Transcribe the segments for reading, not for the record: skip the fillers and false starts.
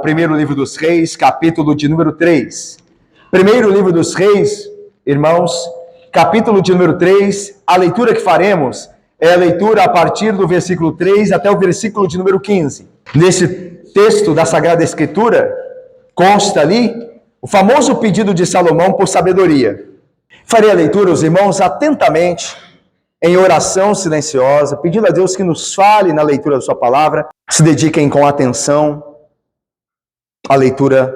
primeiro livro dos Reis, capítulo de número 3. Primeiro livro dos Reis, irmãos, capítulo de número 3, a leitura que faremos é a leitura a partir do versículo 3 até o versículo de número 15. Nesse texto da Sagrada Escritura, consta ali o famoso pedido de Salomão por sabedoria. Farei a leitura, os irmãos, atentamente, em oração silenciosa, pedindo a Deus que nos fale na leitura da sua palavra, se dediquem com atenção à leitura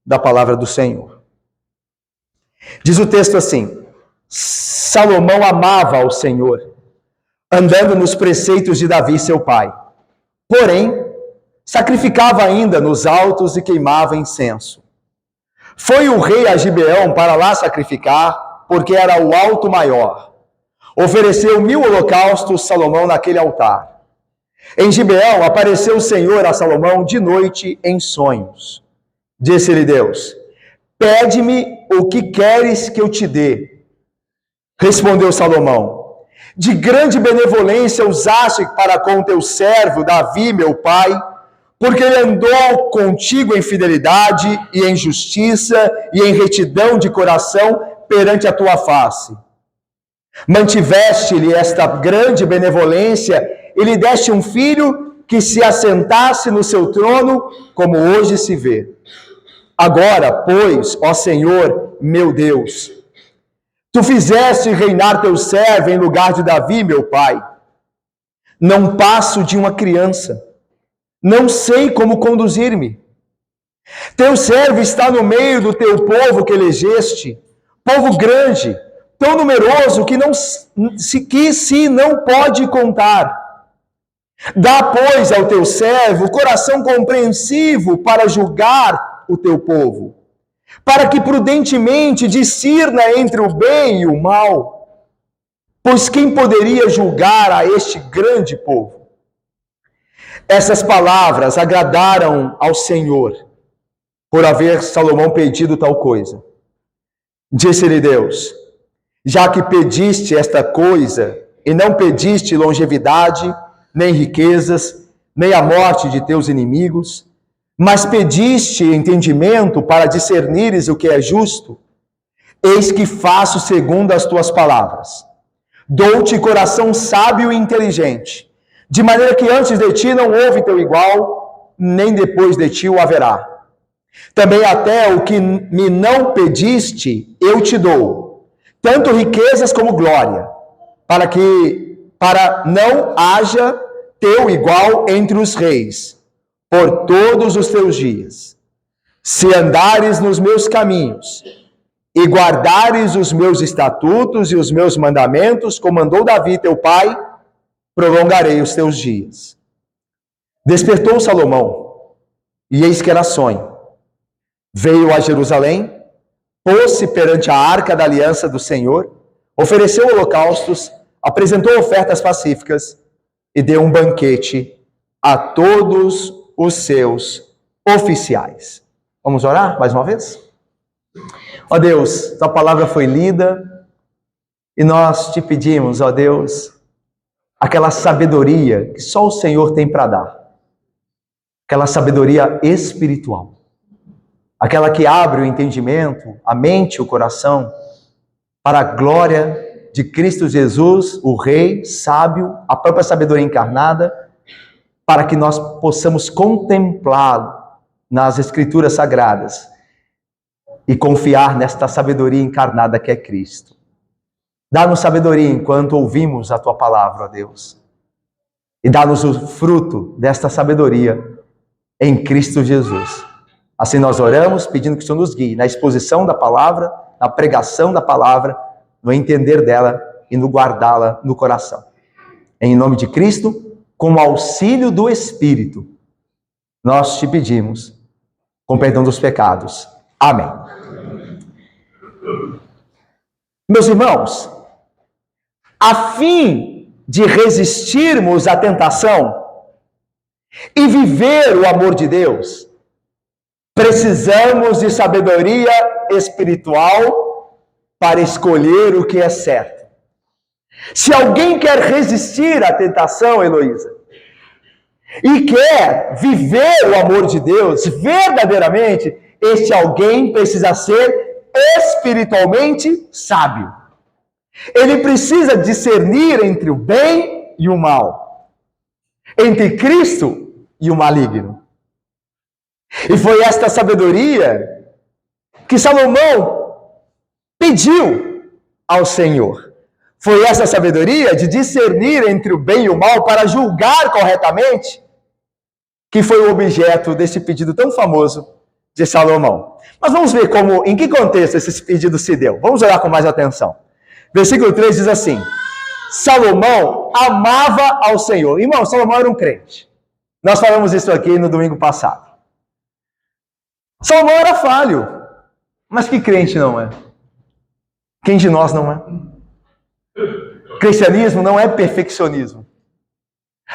da palavra do Senhor. Diz o texto assim: Salomão amava ao Senhor, andando nos preceitos de Davi, seu pai. Porém, sacrificava ainda nos altos e queimava incenso. Foi o rei a Gibeão para lá sacrificar, porque era o alto maior. Ofereceu 1000 holocaustos Salomão naquele altar. Em Gibeão apareceu o Senhor a Salomão de noite em sonhos. Disse-lhe Deus: pede-me o que queres que eu te dê. Respondeu Salomão: de grande benevolência usaste para com teu servo Davi, meu pai, porque ele andou contigo em fidelidade e em justiça e em retidão de coração perante a tua face. Mantiveste-lhe esta grande benevolência e lhe deste um filho que se assentasse no seu trono, como hoje se vê. Agora, pois, ó Senhor, meu Deus, tu fizeste reinar teu servo em lugar de Davi, meu pai. Não passo de uma criança, não sei como conduzir-me. Teu servo está no meio do teu povo que elegeste, povo grande, tão numeroso que se não pode contar. Dá, pois, ao teu servo coração compreensivo para julgar o teu povo, para que prudentemente discirna entre o bem e o mal. Pois quem poderia julgar a este grande povo? Essas palavras agradaram ao Senhor, por haver Salomão pedido tal coisa. Disse-lhe Deus: já que pediste esta coisa, e não pediste longevidade, nem riquezas, nem a morte de teus inimigos, mas pediste entendimento para discernires o que é justo, eis que faço segundo as tuas palavras. Dou-te coração sábio e inteligente, de maneira que antes de ti não houve teu igual, nem depois de ti o haverá. Também até o que me não pediste, eu te dou, tanto riquezas como glória, para não haja teu igual entre os reis, por todos os teus dias. Se andares nos meus caminhos, e guardares os meus estatutos e os meus mandamentos, como mandou Davi teu pai, prolongarei os teus dias. Despertou Salomão, e eis que era sonho. Veio a Jerusalém, pôs-se perante a arca da aliança do Senhor, ofereceu holocaustos, apresentou ofertas pacíficas e deu um banquete a todos os seus oficiais. Vamos orar mais uma vez? Ó Deus, tua palavra foi lida e nós te pedimos, ó Deus, aquela sabedoria que só o Senhor tem para dar, aquela sabedoria espiritual, aquela que abre o entendimento, a mente, o coração, para a glória de Cristo Jesus, o Rei, sábio, a própria sabedoria encarnada, para que nós possamos contemplá-lo nas Escrituras Sagradas e confiar nesta sabedoria encarnada que é Cristo. Dá-nos sabedoria enquanto ouvimos a Tua palavra, ó Deus, e dá-nos o fruto desta sabedoria em Cristo Jesus. Assim nós oramos, pedindo que o Senhor nos guie na exposição da palavra, na pregação da palavra, no entender dela e no guardá-la no coração. Em nome de Cristo, com o auxílio do Espírito, nós te pedimos, com perdão dos pecados. Amém. Meus irmãos, a fim de resistirmos à tentação e viver o amor de Deus, precisamos de sabedoria espiritual para escolher o que é certo. Se alguém quer resistir à tentação, Heloísa, e quer viver o amor de Deus verdadeiramente, este alguém precisa ser espiritualmente sábio. Ele precisa discernir entre o bem e o mal, entre Cristo e o maligno. E foi esta sabedoria que Salomão pediu ao Senhor. Foi essa sabedoria de discernir entre o bem e o mal para julgar corretamente que foi o objeto desse pedido tão famoso de Salomão. Mas vamos ver em que contexto esse pedido se deu. Vamos olhar com mais atenção. Versículo 3 diz assim: Salomão amava ao Senhor. Irmão, Salomão era um crente. Nós falamos isso aqui no domingo passado. Salomão era falho. Mas que crente não é? Quem de nós não é? Cristianismo não é perfeccionismo.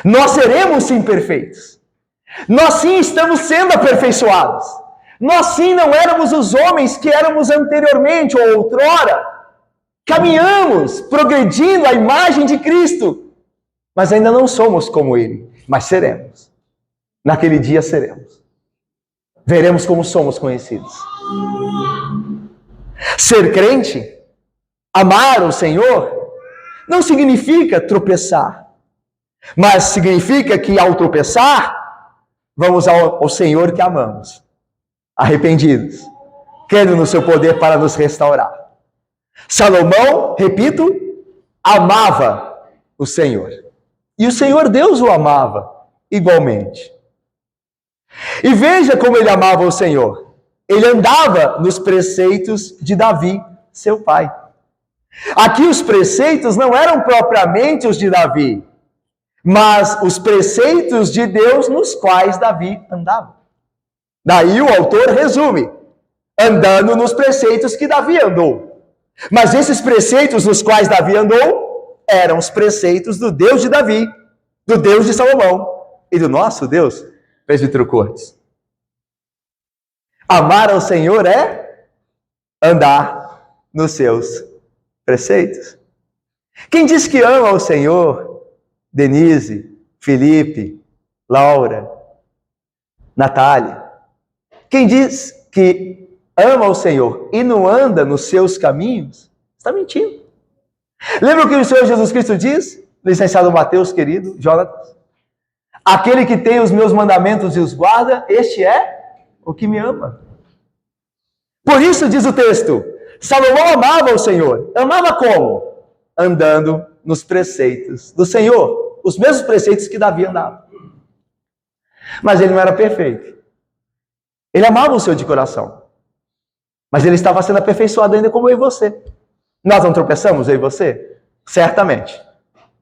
Nós seremos sim perfeitos. Nós sim estamos sendo aperfeiçoados. Nós sim não éramos os homens que éramos anteriormente ou outrora. Caminhamos, progredindo a imagem de Cristo. Mas ainda não somos como Ele. Mas seremos. Naquele dia seremos. Veremos como somos conhecidos. Ser crente, amar o Senhor, não significa tropeçar. Mas significa que ao tropeçar, vamos ao Senhor que amamos, arrependidos, crendo no seu poder para nos restaurar. Salomão, repito, amava o Senhor. E o Senhor Deus o amava igualmente. E veja como ele amava o Senhor. Ele andava nos preceitos de Davi, seu pai. Aqui os preceitos não eram propriamente os de Davi, mas os preceitos de Deus nos quais Davi andava. Daí o autor resume, andando nos preceitos que Davi andou. Mas esses preceitos nos quais Davi andou, eram os preceitos do Deus de Davi, do Deus de Salomão e do nosso Deus, Presbítero Cortes. Amar ao Senhor é andar nos seus preceitos. Quem diz que ama ao Senhor, Denise, Felipe, Laura, Natália. Quem diz que ama o Senhor e não anda nos seus caminhos, está mentindo. Lembra o que o Senhor Jesus Cristo diz? Licenciado Mateus, querido, Jonatas. Aquele que tem os meus mandamentos e os guarda, este é o que me ama. Por isso diz o texto, Salomão amava o Senhor. Amava como? Andando nos preceitos do Senhor, os mesmos preceitos que Davi andava. Mas ele não era perfeito. Ele amava o Senhor de coração, mas ele estava sendo aperfeiçoado ainda como eu e você. Nós não tropeçamos, eu e você? Certamente,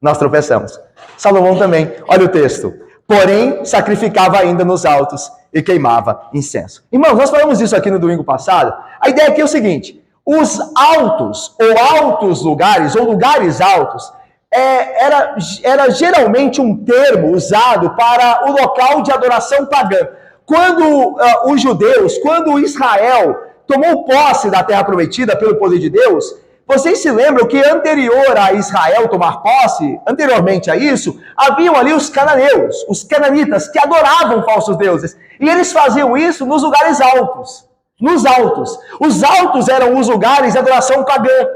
nós tropeçamos. Salomão também, olha o texto. Porém, sacrificava ainda nos altos e queimava incenso. Irmãos, nós falamos disso aqui no domingo passado. A ideia aqui é o seguinte: os altos, ou altos lugares, ou lugares altos, era geralmente um termo usado para o local de adoração pagã. Quando os judeus, quando Israel tomou posse da terra prometida pelo poder de Deus, vocês se lembram que anterior a Israel tomar posse, anteriormente a isso, haviam ali os cananeus, os cananitas, que adoravam falsos deuses. E eles faziam isso nos lugares altos. Nos altos. Os altos eram os lugares de adoração pagã.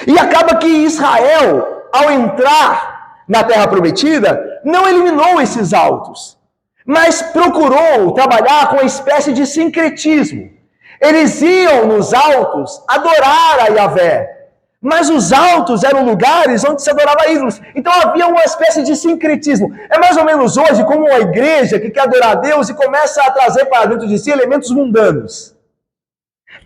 E acaba que Israel, ao entrar na terra prometida, não eliminou esses altos, mas procurou trabalhar com uma espécie de sincretismo. Eles iam nos altos adorar a Yahvé, mas os altos eram lugares onde se adorava ídolos. Então havia uma espécie de sincretismo. É mais ou menos hoje como uma igreja que quer adorar a Deus e começa a trazer para dentro de si elementos mundanos.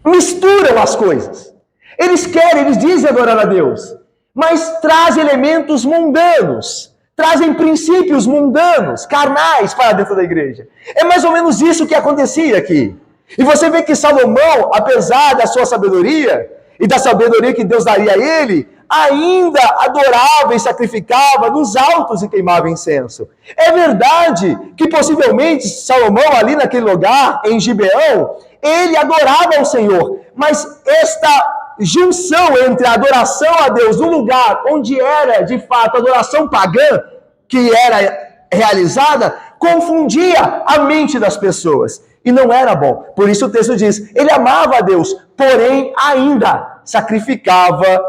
Misturam as coisas. Eles dizem adorar a Deus, mas trazem elementos mundanos, trazem princípios mundanos, carnais para dentro da igreja. É mais ou menos isso que acontecia aqui. E você vê que Salomão, apesar da sua sabedoria, e da sabedoria que Deus daria a ele, ainda adorava e sacrificava nos altos e queimava incenso. É verdade que possivelmente Salomão ali naquele lugar, em Gibeão, ele adorava ao Senhor, mas esta junção entre a adoração a Deus no lugar onde era de fato adoração pagã, que era realizada confundia a mente das pessoas. E não era bom. Por isso o texto diz, ele amava a Deus, porém ainda sacrificava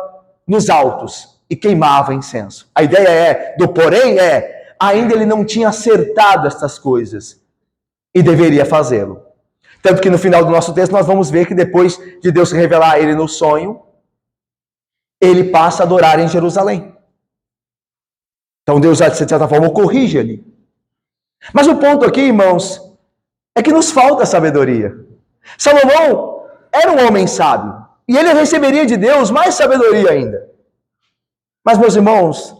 nos altos e queimava incenso. A ideia do porém ainda ele não tinha acertado estas coisas e deveria fazê-lo. Tanto que no final do nosso texto nós vamos ver que depois de Deus se revelar a ele no sonho, ele passa a adorar em Jerusalém. Então Deus, de certa forma, o corrige ali. Mas o ponto aqui, irmãos, é que nos falta sabedoria. Salomão era um homem sábio, e ele receberia de Deus mais sabedoria ainda. Mas, meus irmãos,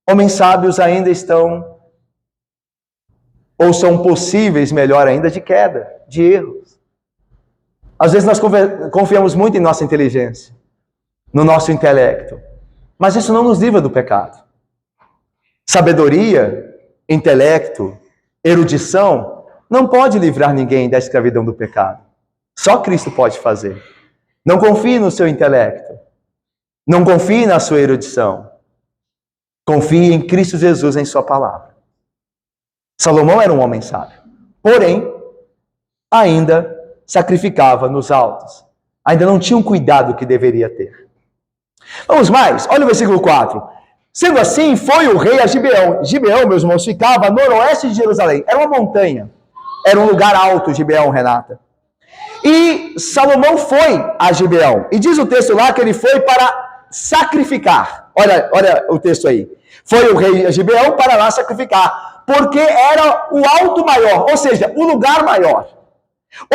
homens sábios ainda estão, ou são possíveis, melhor ainda, de queda, de erros. Às vezes nós confiamos muito em nossa inteligência, no nosso intelecto, mas isso não nos livra do pecado. Sabedoria, intelecto, erudição, não pode livrar ninguém da escravidão do pecado. Só Cristo pode fazer. Não confie no seu intelecto. Não confie na sua erudição. Confie em Cristo Jesus, em sua palavra. Salomão era um homem sábio. Porém, ainda sacrificava nos altos. Ainda não tinha um cuidado que deveria ter. Vamos mais. Olha o versículo 4. Sendo assim, foi o rei a Gibeão. Gibeão, meus irmãos, ficava a noroeste de Jerusalém. Era uma montanha. Era um lugar alto, Gibeão, Renata. E Salomão foi a Gibeão. E diz o texto lá que ele foi para sacrificar. Olha o texto aí. Foi o rei a Gibeão para lá sacrificar. Porque era o alto maior, ou seja, o lugar maior.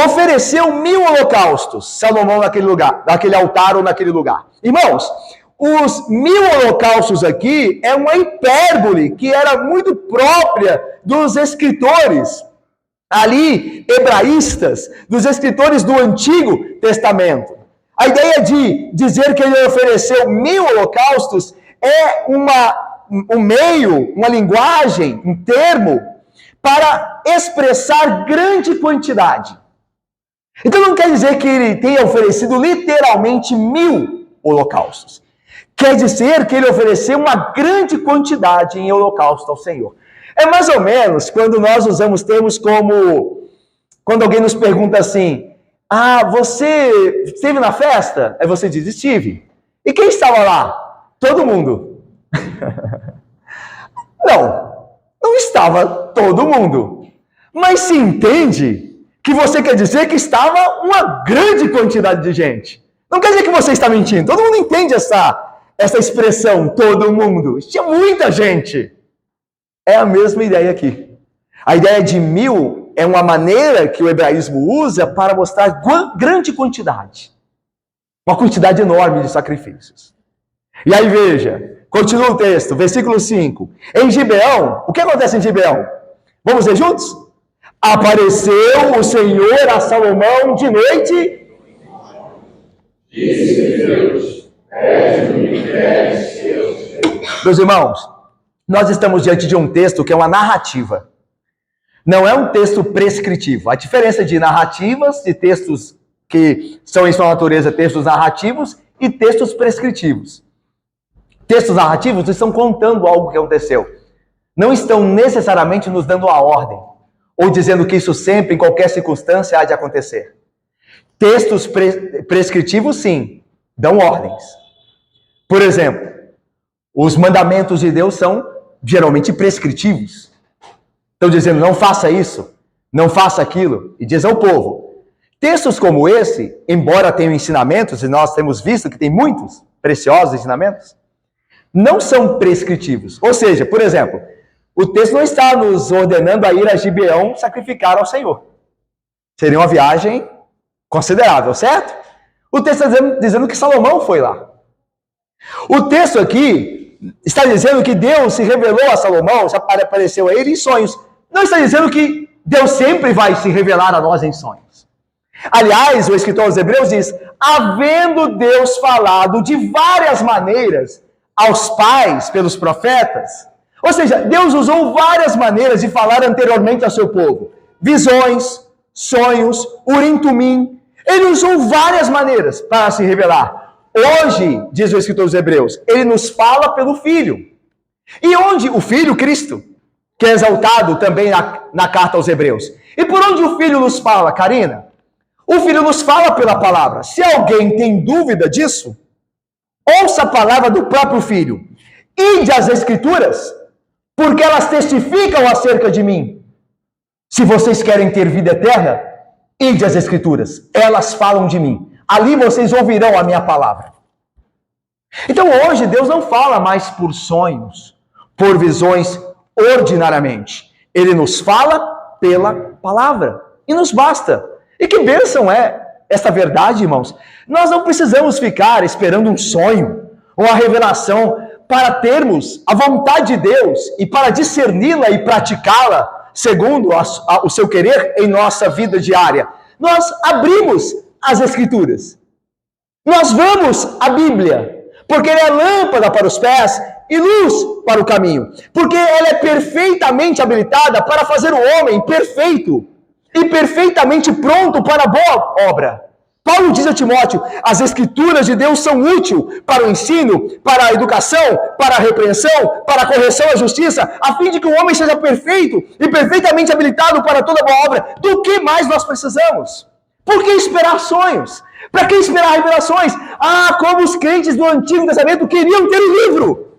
Ofereceu 1000 holocaustos, Salomão naquele lugar, naquele altar ou naquele lugar. Irmãos, os 1000 holocaustos aqui é uma hipérbole que era muito própria dos escritores ali, hebraístas, dos escritores do Antigo Testamento. A ideia de dizer que ele ofereceu 1000 holocaustos é um meio, uma linguagem, um termo para expressar grande quantidade. Então não quer dizer que ele tenha oferecido literalmente 1000 holocaustos. Quer dizer que ele ofereceu uma grande quantidade em holocausto ao Senhor. É mais ou menos quando nós usamos termos como, quando alguém nos pergunta assim, você esteve na festa? Aí você diz, estive. E quem estava lá? Todo mundo. Não estava todo mundo. Mas se entende que você quer dizer que estava uma grande quantidade de gente. Não quer dizer que você está mentindo. Todo mundo entende essa expressão, todo mundo. Tinha muita gente. É a mesma ideia aqui. A ideia de 1000 é uma maneira que o hebraísmo usa para mostrar grande quantidade. Uma quantidade enorme de sacrifícios. E aí veja, continua o texto, versículo 5. Em Gibeão, o que acontece em Gibeão? Vamos ver juntos? Apareceu o Senhor a Salomão de noite. Disse Deus, meus irmãos, nós estamos diante de um texto que é uma narrativa. Não é um texto prescritivo. A diferença de narrativas, de textos que são em sua natureza textos narrativos e textos prescritivos. Textos narrativos estão contando algo que aconteceu. Não estão necessariamente nos dando a ordem, ou dizendo que isso sempre, em qualquer circunstância, há de acontecer. Textos prescritivos, sim, dão ordens. Por exemplo, os mandamentos de Deus são geralmente prescritivos. Estão dizendo, não faça isso, não faça aquilo, e diz ao povo. Textos como esse, embora tenham ensinamentos, e nós temos visto que tem muitos preciosos ensinamentos, não são prescritivos. Ou seja, por exemplo, o texto não está nos ordenando a ir a Gibeão sacrificar ao Senhor. Seria uma viagem considerável, certo? O texto está dizendo que Salomão foi lá. O texto aqui está dizendo que Deus se revelou a Salomão, apareceu a ele em sonhos. Não está dizendo que Deus sempre vai se revelar a nós em sonhos. Aliás, o escritor aos Hebreus diz, havendo Deus falado de várias maneiras aos pais pelos profetas, ou seja, Deus usou várias maneiras de falar anteriormente ao seu povo. Visões, sonhos, Urim Tumim. Ele usou várias maneiras para se revelar. Hoje, diz o escritor dos Hebreus, ele nos fala pelo Filho. E onde? O Filho, Cristo, que é exaltado também na carta aos Hebreus. E por onde o Filho nos fala, Karina? O Filho nos fala pela palavra. Se alguém tem dúvida disso, ouça a palavra do próprio Filho. Ide às Escrituras, porque elas testificam acerca de mim. Se vocês querem ter vida eterna, ide às Escrituras. Elas falam de mim. Ali vocês ouvirão a minha palavra. Então hoje Deus não fala mais por sonhos, por visões ordinariamente. Ele nos fala pela palavra. E nos basta. E que bênção é esta verdade, irmãos? Nós não precisamos ficar esperando um sonho, uma revelação, para termos a vontade de Deus e para discerni-la e praticá-la segundo o seu querer em nossa vida diária. Nós abrimos as Escrituras. Nós vamos à Bíblia, porque ela é lâmpada para os pés e luz para o caminho. Porque ela é perfeitamente habilitada para fazer o homem perfeito e perfeitamente pronto para a boa obra. Paulo diz a Timóteo, as Escrituras de Deus são úteis para o ensino, para a educação, para a repreensão, para a correção à justiça, a fim de que o homem seja perfeito e perfeitamente habilitado para toda boa obra. Do que mais nós precisamos? Por que esperar sonhos? Para que esperar revelações? Ah, como os crentes do Antigo Testamento queriam ter o livro.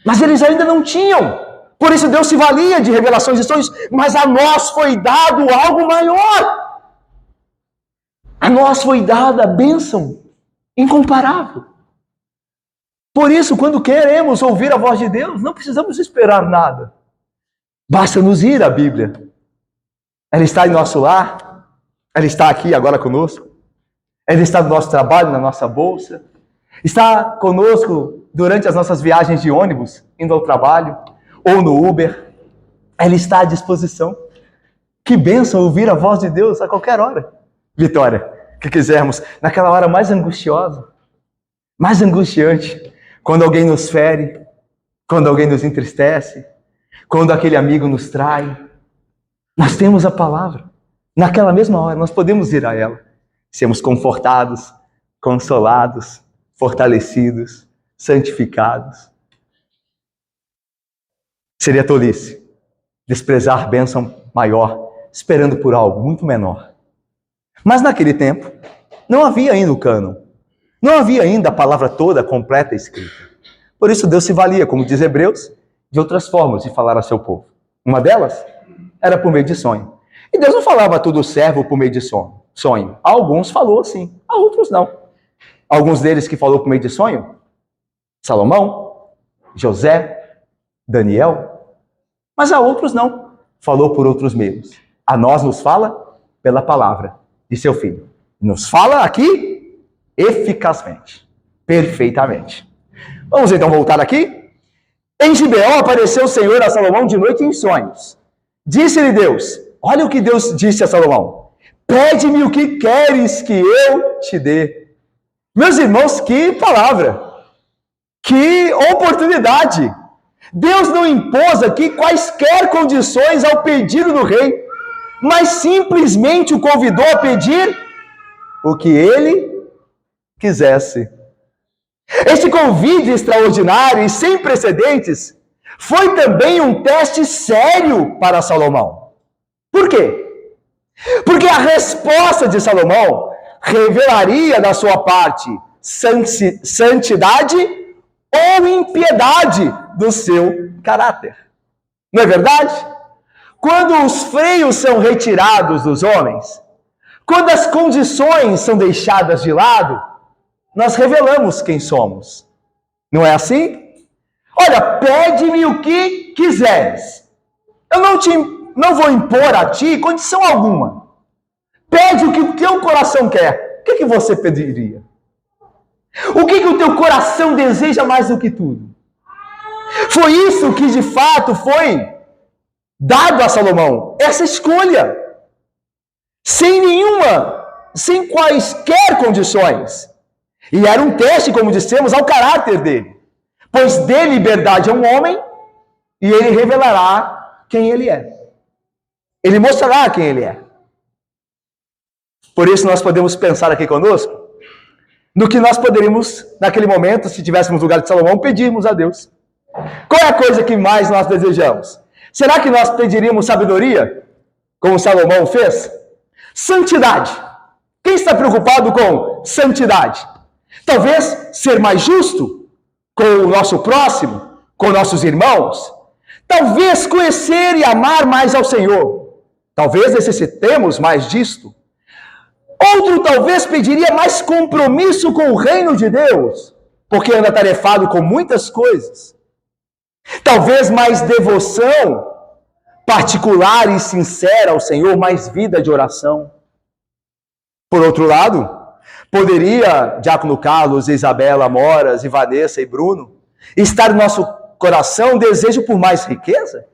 Mas eles ainda não tinham. Por isso Deus se valia de revelações e sonhos, mas a nós foi dado algo maior. A nós foi dada a bênção incomparável. Por isso, quando queremos ouvir a voz de Deus, não precisamos esperar nada. Basta nos ir à Bíblia. Ela está em nosso lar, ela está aqui agora conosco, ela está no nosso trabalho, na nossa bolsa, está conosco durante as nossas viagens de ônibus, indo ao trabalho, ou no Uber. Ela está à disposição. Que bênção ouvir a voz de Deus a qualquer hora. Vitória, que quisermos, naquela hora mais angustiosa, mais angustiante, quando alguém nos fere, quando alguém nos entristece, quando aquele amigo nos trai, nós temos a palavra. Naquela mesma hora, nós podemos ir a ela, sermos confortados, consolados, fortalecidos, santificados. Seria tolice desprezar bênção maior, esperando por algo muito menor. Mas naquele tempo, não havia ainda o cânon. Não havia ainda a palavra toda completa escrita. Por isso Deus se valia, como diz Hebreus, de outras formas de falar a seu povo. Uma delas era por meio de sonho. E Deus não falava a todo servo por meio de sonho. A alguns falou sim, a outros não. Alguns deles que falou por meio de sonho, Salomão, José, Daniel. Mas a outros não, falou por outros meios. A nós nos fala pela palavra de seu Filho. Nos fala aqui eficazmente, perfeitamente. Vamos então voltar aqui. Em Gibeão apareceu o Senhor a Salomão de noite em sonhos. Disse-lhe Deus, olha o que Deus disse a Salomão, pede-me o que queres que eu te dê. Meus irmãos, que palavra, que oportunidade. Deus não impôs aqui quaisquer condições ao pedido do rei, mas simplesmente o convidou a pedir o que ele quisesse. Este convite extraordinário e sem precedentes foi também um teste sério para Salomão. Por quê? Porque a resposta de Salomão revelaria da sua parte santidade ou impiedade do seu caráter. Não é verdade? Quando os freios são retirados dos homens, quando as condições são deixadas de lado, nós revelamos quem somos. Não é assim? Olha, pede-me o que quiseres. Eu não vou impor a ti condição alguma. Pede o que o teu coração quer. O que você pediria? O que o teu coração deseja mais do que tudo? Foi isso que de fato foi dado a Salomão, essa escolha, sem quaisquer condições. E era um teste, como dissemos, ao caráter dele. Pois dê liberdade a um homem e ele revelará quem ele é. Ele mostrará quem ele é. Por isso nós podemos pensar aqui conosco no que nós poderíamos, naquele momento, se tivéssemos lugar de Salomão, pedirmos a Deus. Qual é a coisa que mais nós desejamos? Será que nós pediríamos sabedoria, como Salomão fez? Santidade. Quem está preocupado com santidade? Talvez ser mais justo com o nosso próximo, com nossos irmãos. Talvez conhecer e amar mais ao Senhor. Talvez necessitemos mais disto. Outro talvez pediria mais compromisso com o reino de Deus, porque anda atarefado com muitas coisas. Talvez mais devoção particular e sincera ao Senhor, mais vida de oração. Por outro lado, poderia Diácono Carlos, Isabela, Moras, e Vanessa e Bruno estar no nosso coração desejo por mais riqueza,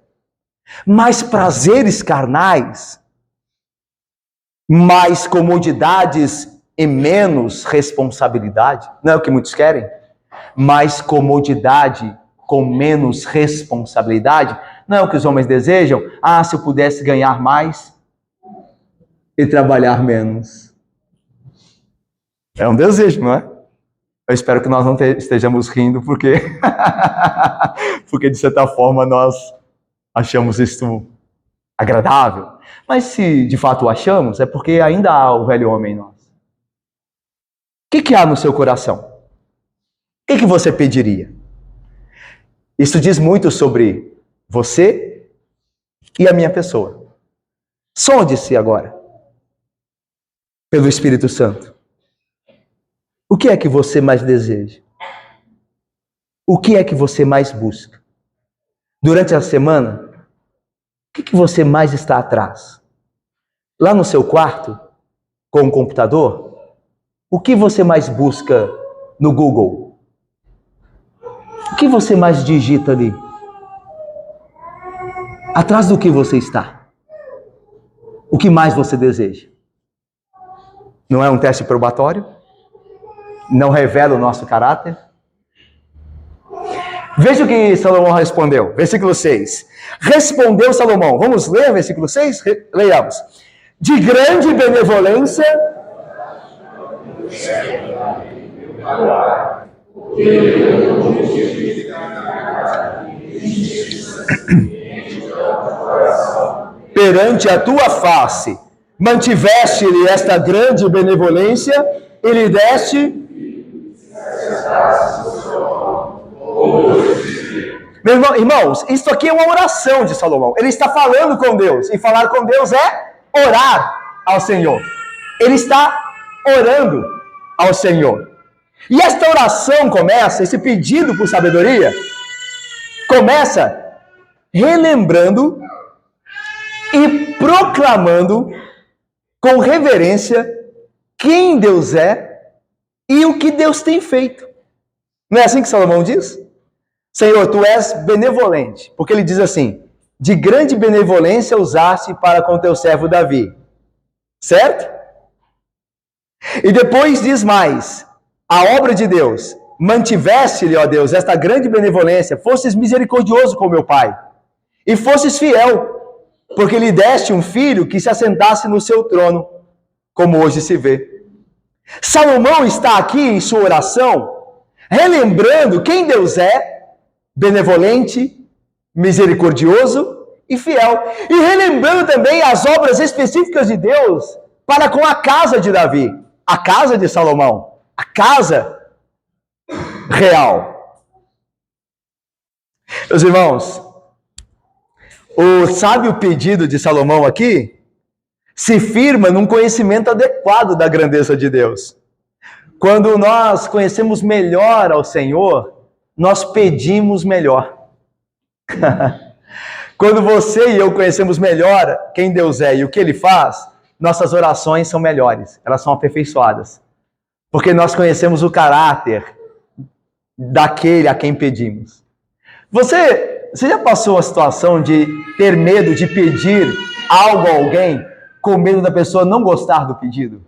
mais prazeres carnais, mais comodidades e menos responsabilidade. Não é o que muitos querem? Mais comodidade com menos responsabilidade. Não é o que os homens desejam? Ah, se eu pudesse ganhar mais e trabalhar menos. É um desejo, não é? Eu espero que nós não estejamos rindo, porque de certa forma nós achamos isso agradável. Mas se de fato achamos, é porque ainda há o velho homem em nós. O que há no seu coração? O que você pediria? Isso diz muito sobre você e a minha pessoa. Sonde-se agora, pelo Espírito Santo. O que é que você mais deseja? O que é que você mais busca? Durante a semana, o que você mais está atrás? Lá no seu quarto, com o computador, o que você mais busca no Google? O que você mais digita ali? Atrás do que você está? O que mais você deseja? Não é um teste probatório? Não revela o nosso caráter? Veja o que Salomão respondeu. Versículo 6. Respondeu Salomão. Vamos ler versículo 6? Leiamos. De grande benevolência... perante a tua face, mantiveste-lhe esta grande benevolência e lhe deste... Irmãos, isso aqui é uma oração de Salomão. Ele está falando com Deus. E falar com Deus é orar ao Senhor. Ele está orando ao Senhor. E esta oração começa, esse pedido por sabedoria, começa relembrando e proclamando com reverência quem Deus é e o que Deus tem feito. Não é assim que Salomão diz? Senhor, tu és benevolente, porque ele diz assim, de grande benevolência usaste para com teu servo Davi. Certo? E depois diz mais, a obra de Deus, mantiveste-lhe, ó Deus, esta grande benevolência, fostes misericordioso com meu pai, e fostes fiel, porque lhe deste um filho que se assentasse no seu trono, como hoje se vê. Salomão está aqui em sua oração, relembrando quem Deus é, benevolente, misericordioso e fiel. E relembrando também as obras específicas de Deus para com a casa de Davi, a casa de Salomão, a casa real. Meus irmãos, o sábio pedido de Salomão aqui se firma num conhecimento adequado da grandeza de Deus. Quando nós conhecemos melhor ao Senhor, nós pedimos melhor. Quando você e eu conhecemos melhor quem Deus é e o que Ele faz, nossas orações são melhores, elas são aperfeiçoadas. Porque nós conhecemos o caráter daquele a quem pedimos. Você já passou a situação de ter medo de pedir algo a alguém com medo da pessoa não gostar do pedido?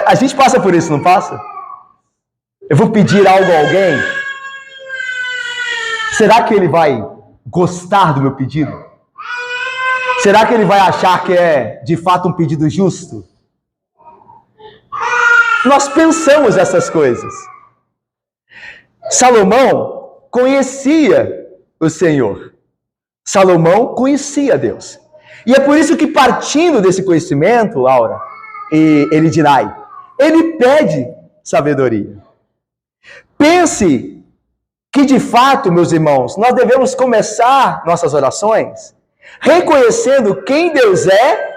A gente passa por isso, não passa? Eu vou pedir algo a alguém, será que ele vai gostar do meu pedido? Será que ele vai achar que é de fato um pedido justo? Nós pensamos essas coisas. Salomão conhecia o Senhor. Salomão conhecia Deus. E é por isso que, partindo desse conhecimento, Laura e Elidirai, ele pede sabedoria. Pense que, de fato, meus irmãos, nós devemos começar nossas orações reconhecendo quem Deus é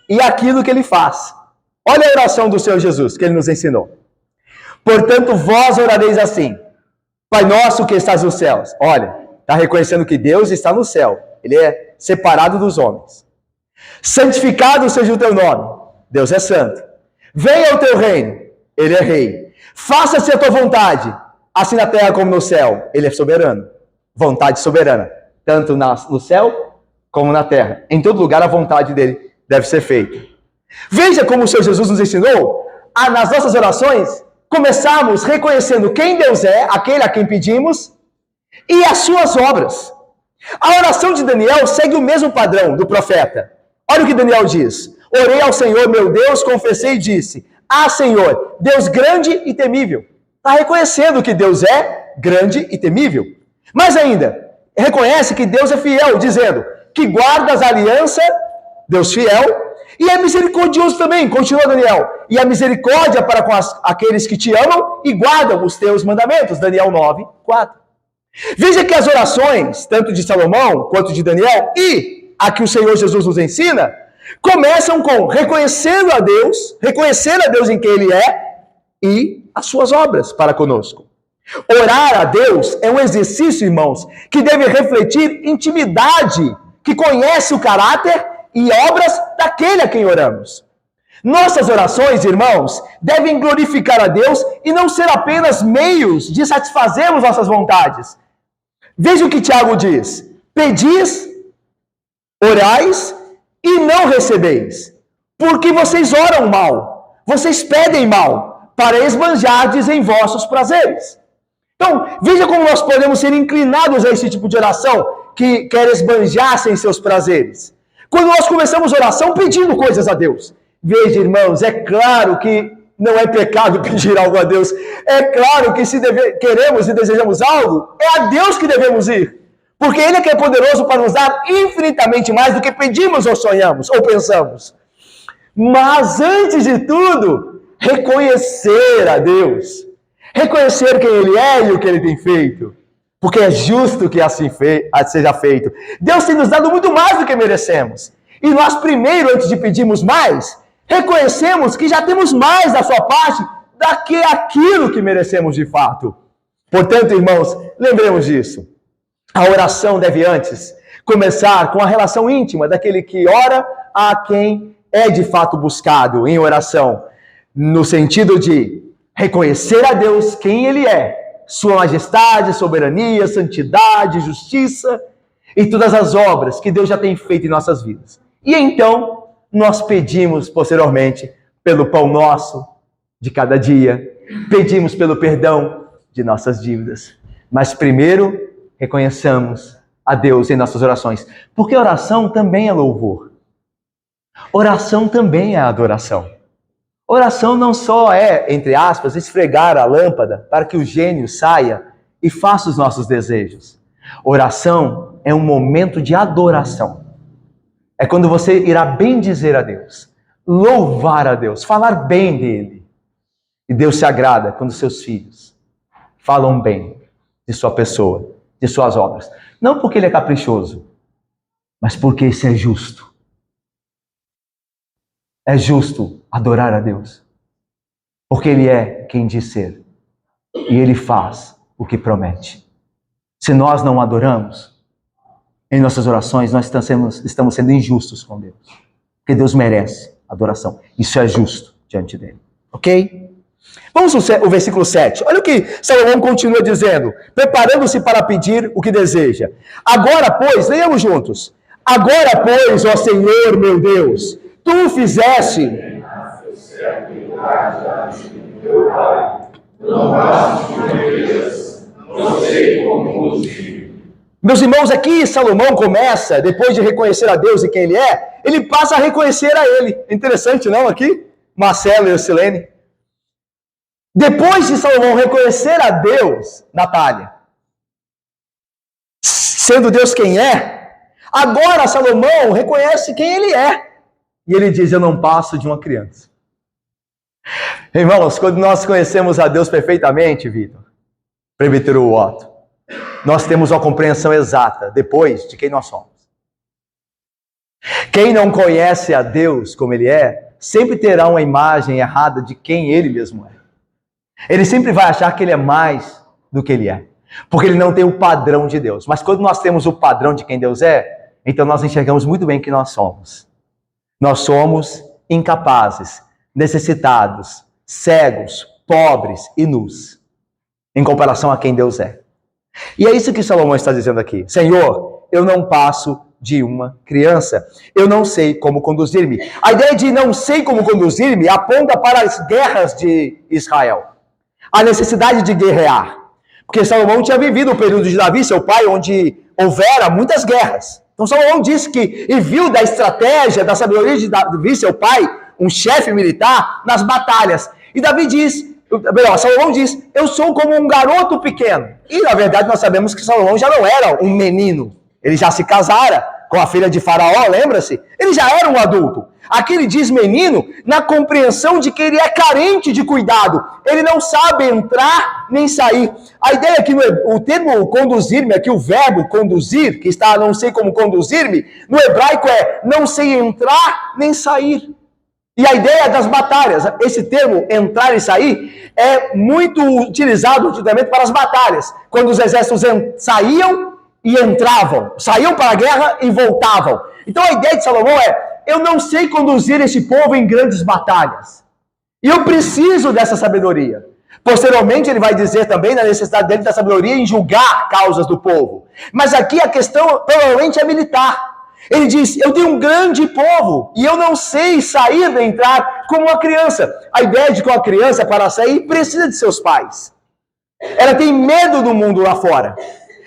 e aquilo que Ele faz. Olha a oração do Senhor Jesus, que Ele nos ensinou. Portanto, vós orareis assim: Pai nosso que estás nos céus. Olha, está reconhecendo que Deus está no céu. Ele é separado dos homens. Santificado seja o teu nome. Deus é santo. Venha o teu reino. Ele é rei. Faça-se a tua vontade, assim na terra como no céu. Ele é soberano. Vontade soberana. Tanto no céu como na terra. Em todo lugar a vontade dele deve ser feita. Veja como o Senhor Jesus nos ensinou a, nas nossas orações, começarmos reconhecendo quem Deus é, aquele a quem pedimos, e as suas obras. A oração de Daniel segue o mesmo padrão do profeta. Olha o que Daniel diz. Orei ao Senhor, meu Deus, confessei e disse: Ah, Senhor, Deus grande e temível. Está reconhecendo que Deus é grande e temível. Mas ainda, reconhece que Deus é fiel, dizendo que guarda as alianças, Deus fiel, e é misericordioso também, continua Daniel. E a misericórdia para com aqueles que te amam e guardam os teus mandamentos, Daniel 9, 4. Veja que as orações, tanto de Salomão quanto de Daniel, e a que o Senhor Jesus nos ensina, começam com reconhecer a Deus em quem Ele é, e as suas obras para conosco. Orar a Deus é um exercício, irmãos, que deve refletir intimidade, que conhece o caráter e obras daquele a quem oramos. Nossas orações, irmãos, devem glorificar a Deus e não ser apenas meios de satisfazermos nossas vontades. Veja o que Tiago diz: pedis, orais e não recebeis, porque vocês oram mal, vocês pedem mal, para esbanjardes em vossos prazeres. Então, veja como nós podemos ser inclinados a esse tipo de oração, que quer esbanjar-se em seus prazeres. Quando nós começamos a oração pedindo coisas a Deus. Veja, irmãos, é claro que não é pecado pedir algo a Deus. É claro que se queremos e desejamos algo, é a Deus que devemos ir. Porque Ele é que é poderoso para nos dar infinitamente mais do que pedimos ou sonhamos ou pensamos. Mas, antes de tudo, reconhecer a Deus. Reconhecer quem Ele é e o que Ele tem feito. Porque é justo que assim seja feito. Deus tem nos dado muito mais do que merecemos. E nós primeiro, antes de pedirmos mais, reconhecemos que já temos mais da sua parte do que aquilo que merecemos de fato. Portanto, irmãos, lembremos disso. A oração deve antes começar com a relação íntima daquele que ora a quem é de fato buscado em oração. No sentido de reconhecer a Deus quem Ele é. Sua majestade, soberania, santidade, justiça e todas as obras que Deus já tem feito em nossas vidas. E então, nós pedimos posteriormente pelo pão nosso de cada dia, pedimos pelo perdão de nossas dívidas. Mas primeiro, reconheçamos a Deus em nossas orações, porque oração também é louvor. Oração também é adoração. Oração não só é, entre aspas, esfregar a lâmpada para que o gênio saia e faça os nossos desejos. Oração é um momento de adoração. É quando você irá bendizer a Deus, louvar a Deus, falar bem dele. E Deus se agrada quando seus filhos falam bem de sua pessoa, de suas obras. Não porque Ele é caprichoso, mas porque isso é justo. É justo adorar a Deus, porque Ele é quem diz ser, e Ele faz o que promete. Se nós não adoramos, em nossas orações, nós estamos sendo injustos com Deus, porque Deus merece adoração. Isso é justo diante dEle, ok? Vamos ao versículo 7. Olha o que Salomão continua dizendo, preparando-se para pedir o que deseja. Agora, pois, leiamos juntos. Agora, pois, ó Senhor, meu Deus, Tu fizeste. Meus irmãos, aqui Salomão começa, depois de reconhecer a Deus e quem Ele é, ele passa a reconhecer a Ele. Interessante, não? Aqui, Marcelo e Silene. Depois de Salomão reconhecer a Deus, Natália, sendo Deus quem é, agora Salomão reconhece quem ele é. E ele diz: eu não passo de uma criança. Irmãos, quando nós conhecemos a Deus perfeitamente, Vitor, presbítero Otto, nós temos uma compreensão exata, depois, de quem nós somos. Quem não conhece a Deus como ele é, sempre terá uma imagem errada de quem ele mesmo é. Ele sempre vai achar que ele é mais do que ele é, porque ele não tem o padrão de Deus. Mas quando nós temos o padrão de quem Deus é, então nós enxergamos muito bem quem nós somos. Nós somos incapazes, necessitados, cegos, pobres e nus, em comparação a quem Deus é. E é isso que Salomão está dizendo aqui. Senhor, eu não passo de uma criança. Eu não sei como conduzir-me. A ideia de não sei como conduzir-me aponta para as guerras de Israel. A necessidade de guerrear. Porque Salomão tinha vivido o período de Davi, seu pai, onde houvera muitas guerras. Então Salomão disse que, e viu da estratégia, da sabedoria de Davi, seu pai, um chefe militar, nas batalhas. E Davi diz, Salomão diz, eu sou como um garoto pequeno. E na verdade nós sabemos que Salomão já não era um menino. Ele já se casara com a filha de Faraó, lembra-se? Ele já era um adulto. Aqui ele diz menino na compreensão de que ele é carente de cuidado. Ele não sabe entrar nem sair. A ideia é que o termo conduzir-me, aqui o verbo conduzir, que está não sei como conduzir-me, no hebraico é não sei entrar nem sair. E a ideia das batalhas, esse termo entrar e sair, é muito utilizado ultimamente para as batalhas. Quando os exércitos saíam e entravam, saíam para a guerra e voltavam. Então a ideia de Salomão é, eu não sei conduzir esse povo em grandes batalhas. E eu preciso dessa sabedoria. Posteriormente ele vai dizer também da necessidade dele da sabedoria em julgar causas do povo. Mas aqui a questão provavelmente é militar. Ele diz, eu tenho um grande povo e eu não sei sair e entrar como uma criança. A ideia de que uma criança para sair precisa de seus pais. Ela tem medo do mundo lá fora.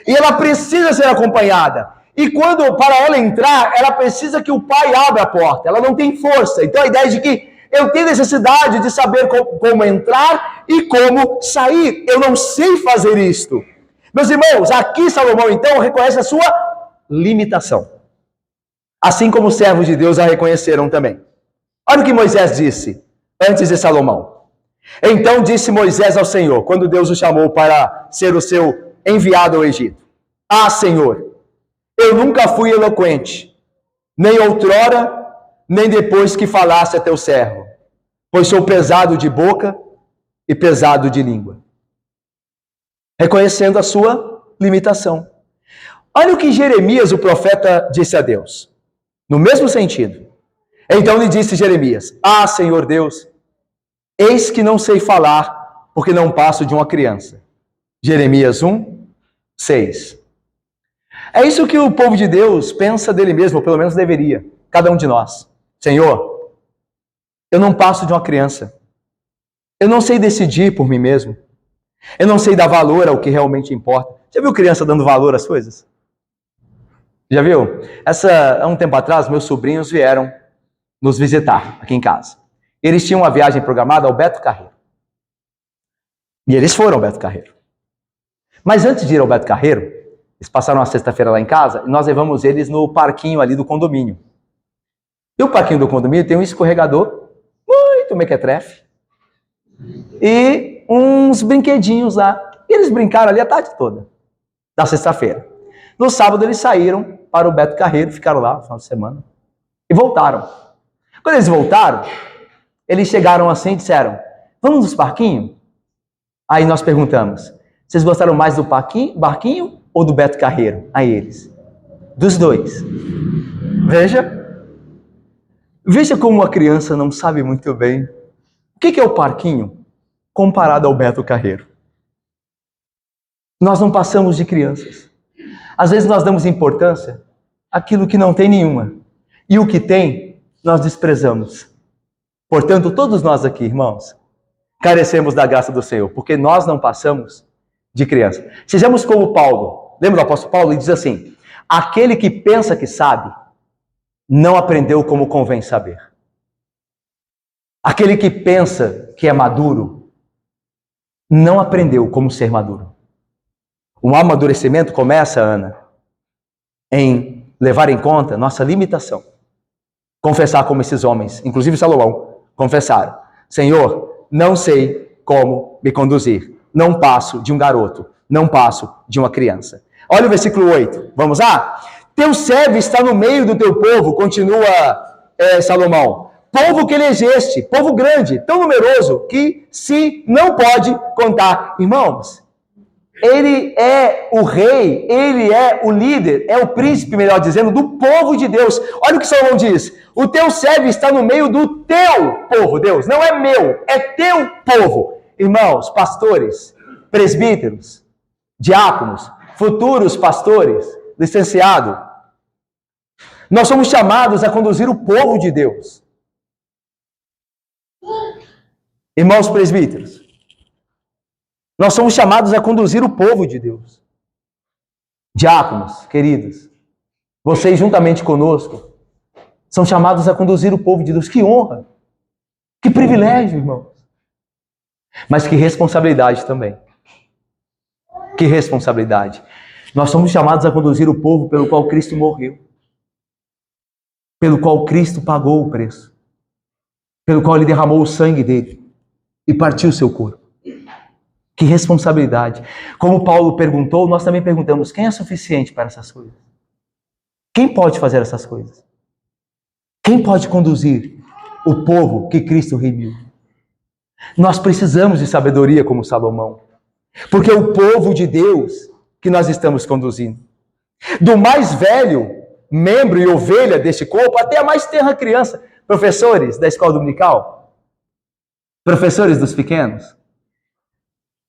E ela precisa ser acompanhada. E quando, para ela entrar, ela precisa que o pai abra a porta. Ela não tem força. Então a ideia de que eu tenho necessidade de saber como entrar e como sair. Eu não sei fazer isto. Meus irmãos, aqui Salomão então reconhece a sua limitação. Assim como os servos de Deus a reconheceram também. Olha o que Moisés disse antes de Salomão. Então disse Moisés ao Senhor, quando Deus o chamou para ser o seu enviado ao Egito. Ah, Senhor, eu nunca fui eloquente, nem outrora, nem depois que falasse a teu servo, pois sou pesado de boca e pesado de língua. Reconhecendo a sua limitação. Olha o que Jeremias, o profeta, disse a Deus. No mesmo sentido. Então lhe disse Jeremias, ah, Senhor Deus, eis que não sei falar, porque não passo de uma criança. Jeremias 1, 6. É isso que o povo de Deus pensa dele mesmo, ou pelo menos deveria, cada um de nós. Senhor, eu não passo de uma criança. Eu não sei decidir por mim mesmo. Eu não sei dar valor ao que realmente importa. Já viu criança dando valor às coisas? Já viu? Há um tempo atrás, meus sobrinhos vieram nos visitar aqui em casa. Eles tinham uma viagem programada ao Beto Carreiro. E eles foram ao Beto Carreiro. Mas antes de ir ao Beto Carreiro, eles passaram uma sexta-feira lá em casa e nós levamos eles no parquinho ali do condomínio. E o parquinho do condomínio tem um escorregador muito mequetrefe e uns brinquedinhos lá. E eles brincaram ali a tarde toda, da sexta-feira. No sábado eles saíram para o Beto Carreiro, ficaram lá no final de semana e voltaram. Quando eles voltaram, eles chegaram assim e disseram, vamos nos parquinhos? Aí nós perguntamos, vocês gostaram mais do barquinho ou do Beto Carreiro? Aí eles, dos dois. Veja como uma criança não sabe muito bem o que é o parquinho comparado ao Beto Carreiro. Nós não passamos de crianças. Às vezes nós damos importância àquilo que não tem nenhuma. E o que tem, nós desprezamos. Portanto, todos nós aqui, irmãos, carecemos da graça do Senhor, porque nós não passamos de criança. Sejamos como Paulo. Lembra do apóstolo Paulo? Ele diz assim, aquele que pensa que sabe, não aprendeu como convém saber. Aquele que pensa que é maduro, não aprendeu como ser maduro. O amadurecimento começa, Ana, em levar em conta nossa limitação. Confessar como esses homens, inclusive Salomão, confessaram: Senhor, não sei como me conduzir. Não passo de um garoto, não passo de uma criança. Olha o versículo 8, vamos lá? Teu servo está no meio do teu povo, continua Salomão. Povo que elegeste, povo grande, tão numeroso, que se não pode contar. Irmãos, ele é o rei, ele é o líder, é o príncipe, melhor dizendo, do povo de Deus. Olha o que Salomão diz: o teu servo está no meio do teu povo, Deus, não é meu, é teu povo. Irmãos, pastores, presbíteros, diáconos, futuros pastores, licenciado, nós somos chamados a conduzir o povo de Deus. Irmãos presbíteros, nós somos chamados a conduzir o povo de Deus. Diáconos, queridos, vocês juntamente conosco são chamados a conduzir o povo de Deus. Que honra, que privilégio, irmãos. Mas que responsabilidade também. Que responsabilidade. Nós somos chamados a conduzir o povo pelo qual Cristo morreu. Pelo qual Cristo pagou o preço. Pelo qual Ele derramou o sangue dele e partiu o seu corpo. Que responsabilidade. Como Paulo perguntou, nós também perguntamos: quem é suficiente para essas coisas? Quem pode fazer essas coisas? Quem pode conduzir o povo que Cristo remiu? Nós precisamos de sabedoria como Salomão. Porque é o povo de Deus que nós estamos conduzindo. Do mais velho membro e ovelha deste corpo até a mais tenra criança. Professores da escola dominical, professores dos pequenos,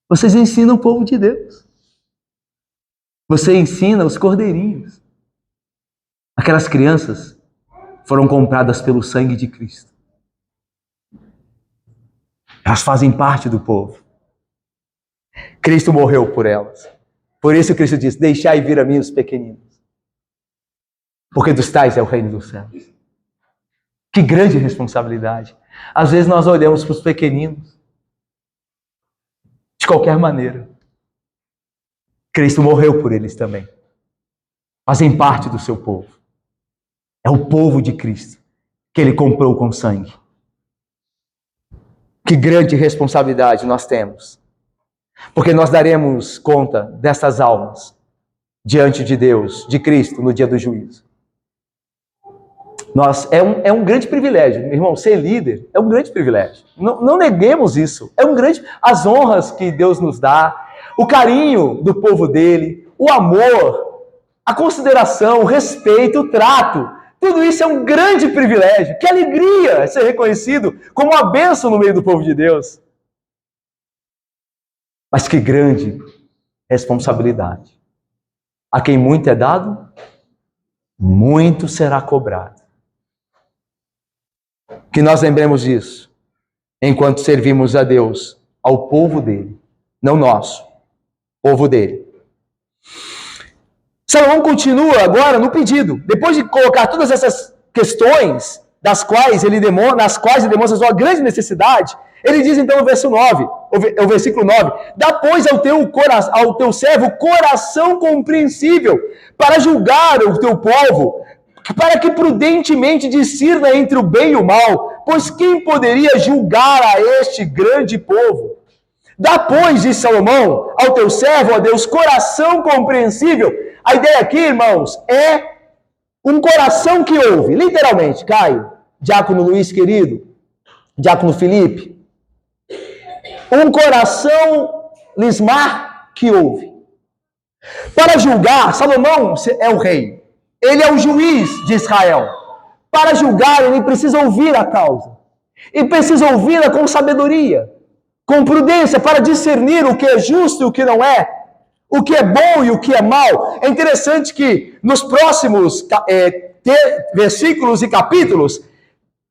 vocês ensinam o povo de Deus. Você ensina os cordeirinhos. Aquelas crianças foram compradas pelo sangue de Cristo. Elas fazem parte do povo. Cristo morreu por elas. Por isso Cristo diz: deixai vir a mim os pequeninos, porque dos tais é o reino dos céus. Que grande responsabilidade. Às vezes nós olhamos para os pequeninos de qualquer maneira. Cristo morreu por eles também. Fazem parte do seu povo. É o povo de Cristo que Ele comprou com sangue. Que grande responsabilidade nós temos. Porque nós daremos conta dessas almas diante de Deus, de Cristo, no dia do juízo. É um grande privilégio, meu irmão, ser líder é um grande privilégio. Não neguemos isso. É um grande, as honras que Deus nos dá, o carinho do povo dele, o amor, a consideração, o respeito, o trato. Tudo isso é um grande privilégio. Que alegria ser reconhecido como uma bênção no meio do povo de Deus. Mas que grande responsabilidade. A quem muito é dado, muito será cobrado. Que nós lembremos disso, enquanto servimos a Deus, ao povo dele, não nosso, povo dele. Salomão continua agora no pedido, depois de colocar todas essas questões nas quais ele demonstra a sua grande necessidade, ele diz então no verso 9, o versículo 9: dá, pois, ao teu servo coração compreensível, para julgar o teu povo, para que prudentemente discirna entre o bem e o mal, pois quem poderia julgar a este grande povo? Dá, pois, diz Salomão, ao teu servo, ó Deus, coração compreensível. A ideia aqui, irmãos, é um coração que ouve, literalmente, Caio, Diácono Luiz querido, Diácono Felipe, um coração Lismar que ouve. Para julgar, Salomão é o rei, ele é o juiz de Israel. Para julgar, ele precisa ouvir a causa, e precisa ouvi-la com sabedoria, com prudência, para discernir o que é justo e o que não é, o que é bom e o que é mal. É interessante que nos próximos versículos e capítulos,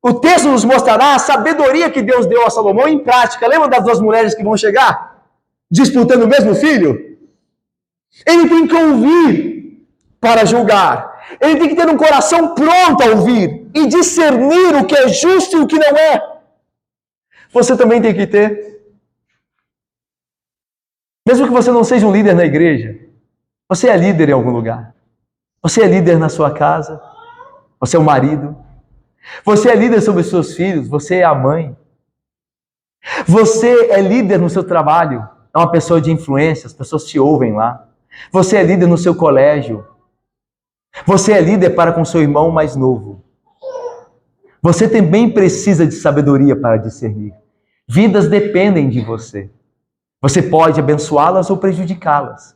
o texto nos mostrará a sabedoria que Deus deu a Salomão em prática. Lembra das duas mulheres que vão chegar disputando o mesmo filho? Ele tem que ouvir para julgar. Ele tem que ter um coração pronto a ouvir e discernir o que é justo e o que não é. Você também tem que ter. Mesmo que você não seja um líder na igreja, você é líder em algum lugar. Você é líder na sua casa, você é o marido, você é líder sobre os seus filhos, você é a mãe, você é líder no seu trabalho, é uma pessoa de influência, as pessoas te ouvem lá. Você é líder no seu colégio, você é líder para com seu irmão mais novo. Você também precisa de sabedoria para discernir. Vidas dependem de você. Você pode abençoá-las ou prejudicá-las,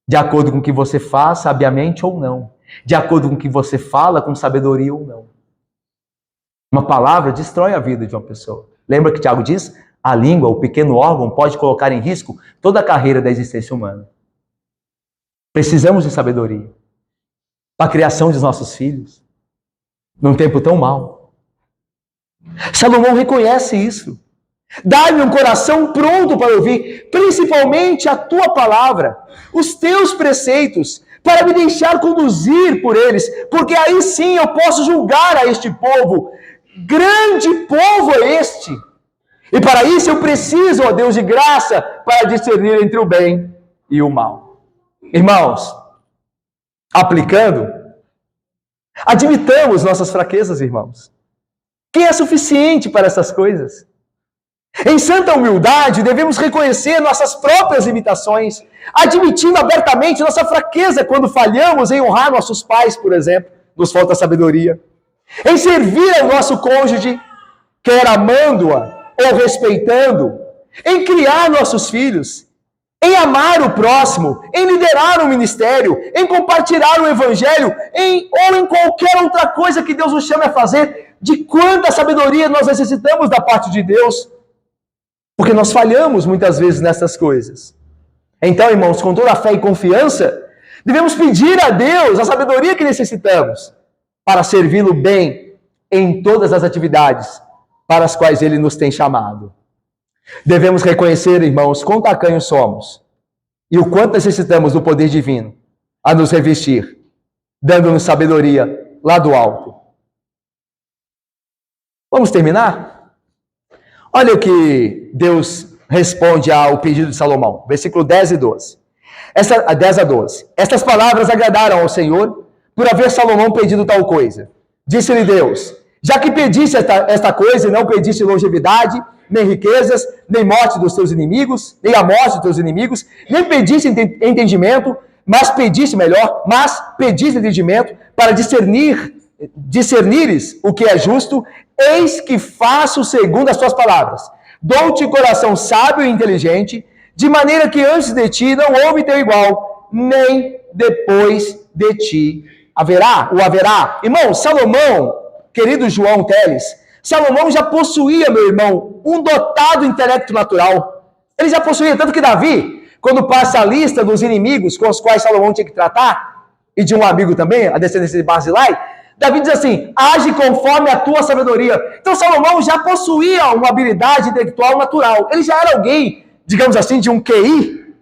de acordo com o que você faz, sabiamente ou não, de acordo com o que você fala, com sabedoria ou não. Uma palavra destrói a vida de uma pessoa. Lembra que Tiago diz? A língua, o pequeno órgão, pode colocar em risco toda a carreira da existência humana. Precisamos de sabedoria para a criação dos nossos filhos, num tempo tão mau. Salomão reconhece isso. Dá-me um coração pronto para ouvir, principalmente a tua palavra, os teus preceitos, para me deixar conduzir por eles, porque aí sim eu posso julgar a este povo. Grande povo é este! E para isso eu preciso, ó Deus, de graça para discernir entre o bem e o mal. Irmãos, aplicando, admitamos nossas fraquezas, irmãos. Quem é suficiente para essas coisas? Em santa humildade, devemos reconhecer nossas próprias limitações, admitindo abertamente nossa fraqueza quando falhamos em honrar nossos pais, por exemplo, nos falta sabedoria. Em servir ao nosso cônjuge, quer amando-a ou respeitando, em criar nossos filhos, em amar o próximo, em liderar um ministério, em compartilhar o evangelho, ou em qualquer outra coisa que Deus nos chame a fazer, de quanta sabedoria nós necessitamos da parte de Deus, porque nós falhamos muitas vezes nessas coisas. Então, irmãos, com toda a fé e confiança, devemos pedir a Deus a sabedoria que necessitamos para servi-lo bem em todas as atividades para as quais Ele nos tem chamado. Devemos reconhecer, irmãos, quão tacanhos somos e o quanto necessitamos do poder divino a nos revestir, dando-nos sabedoria lá do alto. Vamos terminar? Olha o que Deus responde ao pedido de Salomão, versículo 10 e 12. 10 a 12. Estas palavras agradaram ao Senhor por haver Salomão pedido tal coisa. Disse-lhe Deus: já que pediste esta coisa e não pediste longevidade, nem riquezas, nem morte dos teus inimigos, nem a morte dos teus inimigos, nem pediste entendimento, mas pediste entendimento para discernires o que é justo, eis que faço segundo as tuas palavras. Dou-te coração sábio e inteligente, de maneira que antes de ti não houve teu igual, nem depois de ti haverá. Irmão, Salomão, querido João Teles, Salomão já possuía, meu irmão, um dotado intelecto natural. Ele já possuía, tanto que Davi, quando passa a lista dos inimigos com os quais Salomão tinha que tratar, e de um amigo também, a descendência de Barzilai, Davi diz assim: age conforme a tua sabedoria. Então Salomão já possuía uma habilidade intelectual natural. Ele já era alguém, digamos assim, de um QI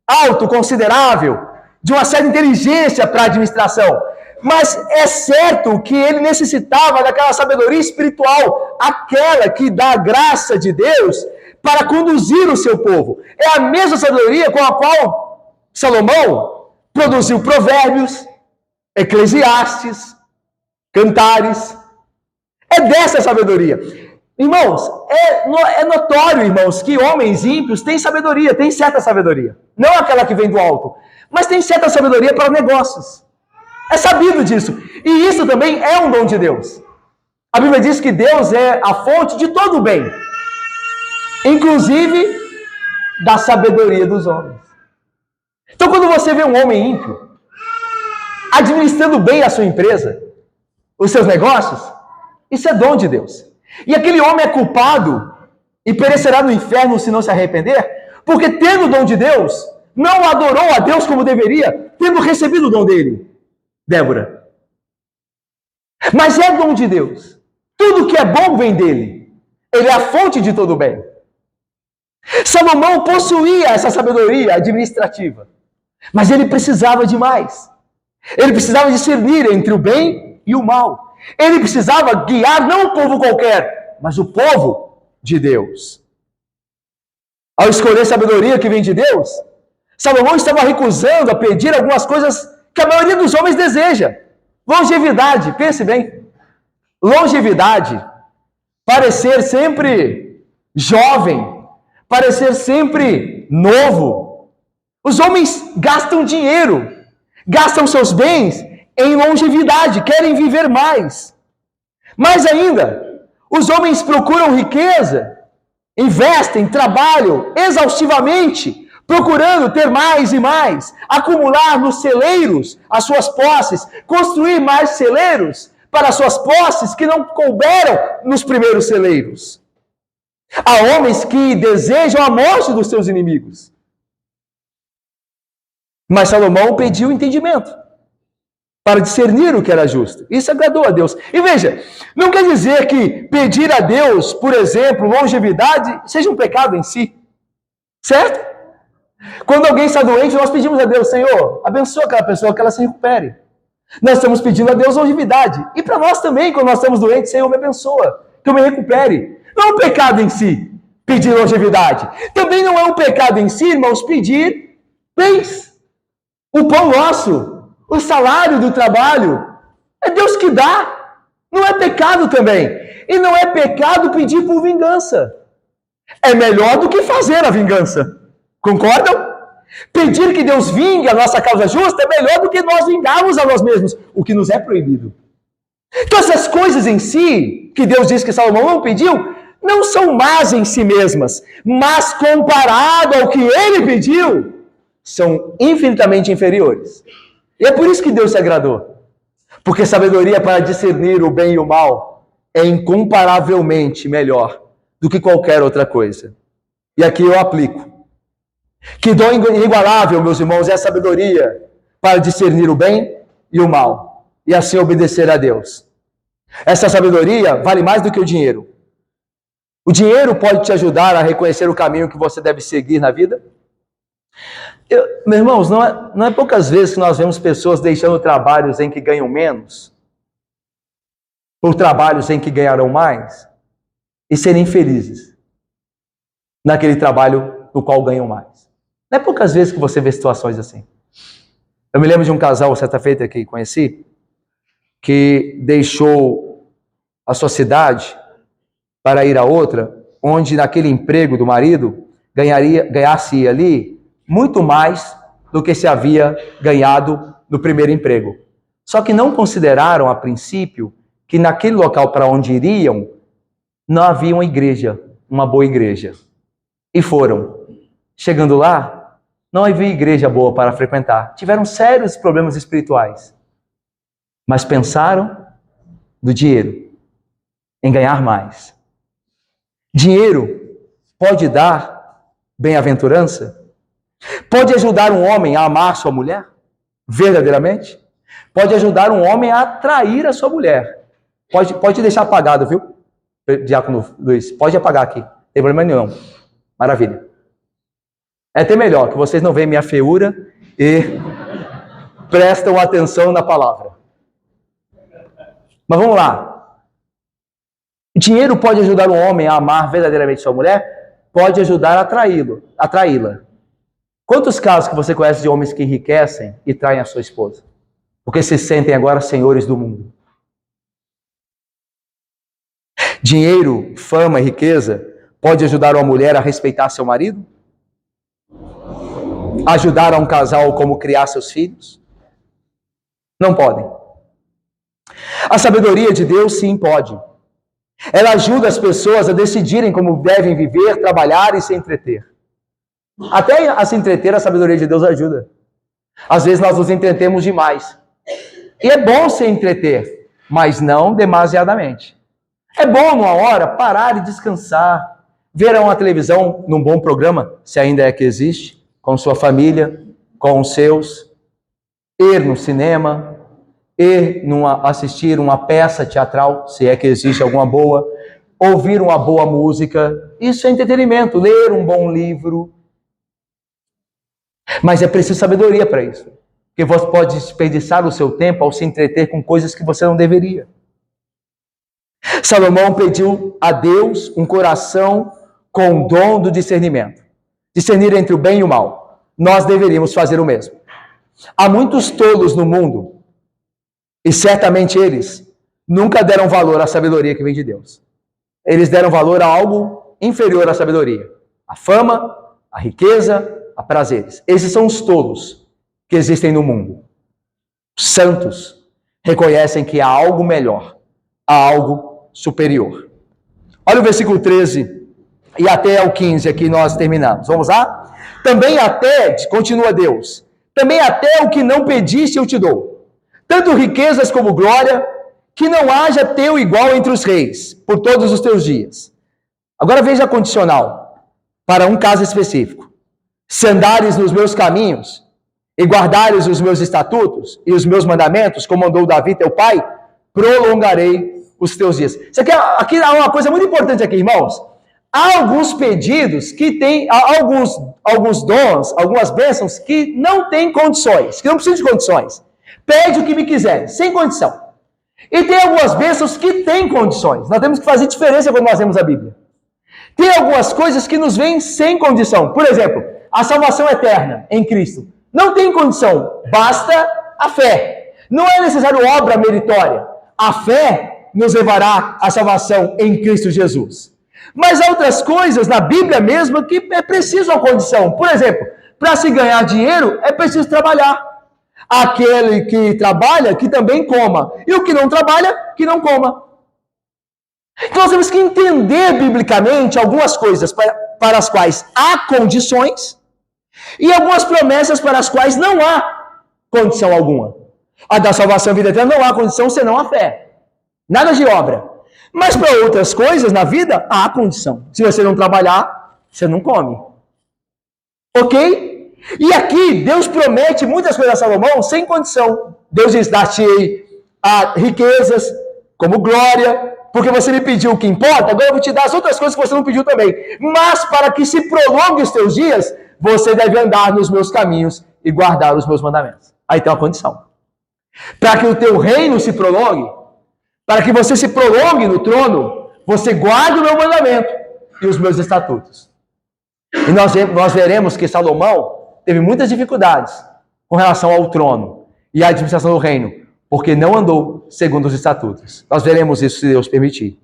alto, considerável, de uma certa inteligência para a administração. Mas é certo que ele necessitava daquela sabedoria espiritual, aquela que dá a graça de Deus para conduzir o seu povo. É a mesma sabedoria com a qual Salomão produziu Provérbios, Eclesiastes, Cantares. É dessa sabedoria. Irmãos, é notório, irmãos, que homens ímpios têm sabedoria, têm certa sabedoria. Não aquela que vem do alto, mas tem certa sabedoria para negócios. É sabido disso. E isso também é um dom de Deus. A Bíblia diz que Deus é a fonte de todo o bem, inclusive da sabedoria dos homens. Então, quando você vê um homem ímpio administrando bem a sua empresa, os seus negócios, isso é dom de Deus. E aquele homem é culpado e perecerá no inferno se não se arrepender, porque tendo o dom de Deus, não adorou a Deus como deveria, tendo recebido o dom dele. Débora. Mas é dom de Deus. Tudo que é bom vem dele. Ele é a fonte de todo o bem. Salomão possuía essa sabedoria administrativa, mas ele precisava de mais. Ele precisava discernir entre o bem e o mal. Ele precisava guiar não o povo qualquer, mas o povo de Deus. Ao escolher sabedoria que vem de Deus, Salomão estava recusando a pedir algumas coisas que a maioria dos homens deseja. Longevidade, pense bem. Longevidade, parecer sempre jovem, parecer sempre novo. Os homens gastam dinheiro, gastam seus bens em longevidade, querem viver mais. Mais ainda, os homens procuram riqueza, investem, trabalham exaustivamente, procurando ter mais e mais, acumular nos celeiros as suas posses, construir mais celeiros para as suas posses que não couberam nos primeiros celeiros. Há homens que desejam a morte dos seus inimigos. Mas Salomão pediu entendimento para discernir o que era justo. Isso agradou a Deus. E veja, não quer dizer que pedir a Deus, por exemplo, longevidade, seja um pecado em si. Certo? Quando alguém está doente, nós pedimos a Deus, Senhor, abençoa aquela pessoa, que ela se recupere. Nós estamos pedindo a Deus longevidade. E para nós também, quando nós estamos doentes, Senhor, me abençoa, que eu me recupere. Não é um pecado em si, pedir longevidade. Também não é um pecado em si, irmãos, pedir bens. O pão nosso, o salário do trabalho, é Deus que dá. Não é pecado também. E não é pecado pedir por vingança. É melhor do que fazer a vingança. Concordam? Pedir que Deus vingue a nossa causa justa é melhor do que nós vingarmos a nós mesmos, o que nos é proibido. Então essas coisas em si, que Deus diz que Salomão não pediu, não são más em si mesmas, mas comparado ao que ele pediu, são infinitamente inferiores. E é por isso que Deus se agradou. Porque sabedoria para discernir o bem e o mal é incomparavelmente melhor do que qualquer outra coisa. E aqui eu aplico. Que dom inigualável, meus irmãos, é a sabedoria para discernir o bem e o mal, e assim obedecer a Deus. Essa sabedoria vale mais do que o dinheiro. O dinheiro pode te ajudar a reconhecer o caminho que você deve seguir na vida? Meus irmãos, não é poucas vezes que nós vemos pessoas deixando trabalhos em que ganham menos, por trabalhos em que ganharão mais, e serem felizes naquele trabalho no qual ganham mais. Não é poucas vezes que você vê situações assim. Eu me lembro de um casal, certa feita, que conheci, que deixou a sua cidade para ir a outra, onde naquele emprego do marido, ganhasse ali muito mais do que se havia ganhado no primeiro emprego. Só que não consideraram, a princípio, que naquele local para onde iriam, não havia uma igreja, uma boa igreja. E foram. Chegando lá, não havia igreja boa para frequentar. Tiveram sérios problemas espirituais. Mas pensaram no dinheiro, em ganhar mais. Dinheiro pode dar bem-aventurança? Pode ajudar um homem a amar sua mulher? Verdadeiramente? Pode ajudar um homem a atrair a sua mulher? Pode deixar apagado, viu? Diácono Luiz, pode apagar aqui. Não tem problema nenhum. Maravilha. É até melhor, que vocês não veem minha feiura e prestam atenção na palavra. Mas vamos lá. Dinheiro pode ajudar um homem a amar verdadeiramente sua mulher? Pode ajudar a atraí-la. Quantos casos que você conhece de homens que enriquecem e traem a sua esposa? Porque se sentem agora senhores do mundo. Dinheiro, fama e riqueza pode ajudar uma mulher a respeitar seu marido? Ajudar a um casal como criar seus filhos? Não podem. A sabedoria de Deus sim pode. Ela ajuda as pessoas a decidirem como devem viver, trabalhar e se entreter. Até a se entreter, a sabedoria de Deus ajuda. Às vezes nós nos entretemos demais. E é bom se entreter, mas não demasiadamente. É bom, numa hora, parar e descansar. Ver uma televisão num bom programa, se ainda é que existe, com sua família, com os seus. Ir no cinema, assistir uma peça teatral, se é que existe alguma boa. Ouvir uma boa música. Isso é entretenimento. Ler um bom livro. Mas é preciso sabedoria para isso. Porque você pode desperdiçar o seu tempo ao se entreter com coisas que você não deveria. Salomão pediu a Deus um coração com o dom do discernimento. Discernir entre o bem e o mal. Nós deveríamos fazer o mesmo. Há muitos tolos no mundo, e certamente eles nunca deram valor à sabedoria que vem de Deus. Eles deram valor a algo inferior à sabedoria. A fama, a riqueza, a prazeres. Esses são os tolos que existem no mundo. Os santos reconhecem que há algo melhor, há algo superior. Olha o versículo 13 e até o 15 aqui nós terminamos. Vamos lá? Também até, continua Deus, também até o que não pediste eu te dou. Tanto riquezas como glória, que não haja teu igual entre os reis, por todos os teus dias. Agora veja a condicional, para um caso específico. Se andares nos meus caminhos, e guardares os meus estatutos e os meus mandamentos, como mandou Davi teu pai, prolongarei os teus dias. Isso aqui há uma coisa muito importante aqui, irmãos. Há alguns pedidos que têm, alguns dons, algumas bênçãos que não têm condições, que não precisam de condições. Pede o que me quiser, sem condição. E tem algumas bênçãos que têm condições. Nós temos que fazer diferença quando nós lemos a Bíblia. Tem algumas coisas que nos vêm sem condição. Por exemplo, a salvação eterna em Cristo. Não tem condição, basta a fé. Não é necessário obra meritória. A fé nos levará à salvação em Cristo Jesus. Mas há outras coisas na Bíblia mesmo que é preciso uma condição. Por exemplo, para se ganhar dinheiro é preciso trabalhar. Aquele que trabalha, que também coma. E o que não trabalha, que não coma. Então nós temos que entender biblicamente algumas coisas para as quais há condições e algumas promessas para as quais não há condição alguma. A da salvação e vida eterna não há condição senão a fé. Nada de obra. Mas para outras coisas na vida, há condição. Se você não trabalhar, você não come. Ok? E aqui, Deus promete muitas coisas a Salomão sem condição. Deus diz, dar-te riquezas, como glória, porque você me pediu o que importa, agora eu vou te dar as outras coisas que você não pediu também. Mas para que se prolongue os teus dias, você deve andar nos meus caminhos e guardar os meus mandamentos. Aí tem uma condição. Para que o teu reino se prolongue, para que você se prolongue no trono, você guarde o meu mandamento e os meus estatutos. E nós veremos que Salomão teve muitas dificuldades com relação ao trono e à administração do reino, porque não andou segundo os estatutos. Nós veremos isso se Deus permitir.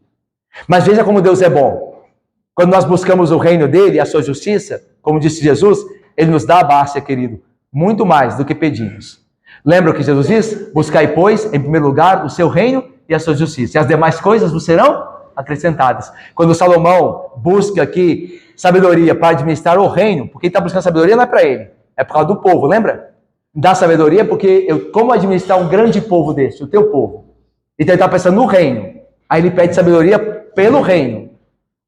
Mas veja como Deus é bom. Quando nós buscamos o reino dele e a sua justiça, como disse Jesus, ele nos dá a base, querido, muito mais do que pedimos. Lembra o que Jesus diz? Buscai, pois, em primeiro lugar, o seu reino e a sua justiça. E as demais coisas vos serão acrescentadas. Quando Salomão busca aqui sabedoria para administrar o reino, porque ele está buscando sabedoria não é para ele, é por causa do povo, lembra? Dá sabedoria porque como administrar um grande povo desse, o teu povo? Então ele está pensando no reino. Aí ele pede sabedoria pelo reino.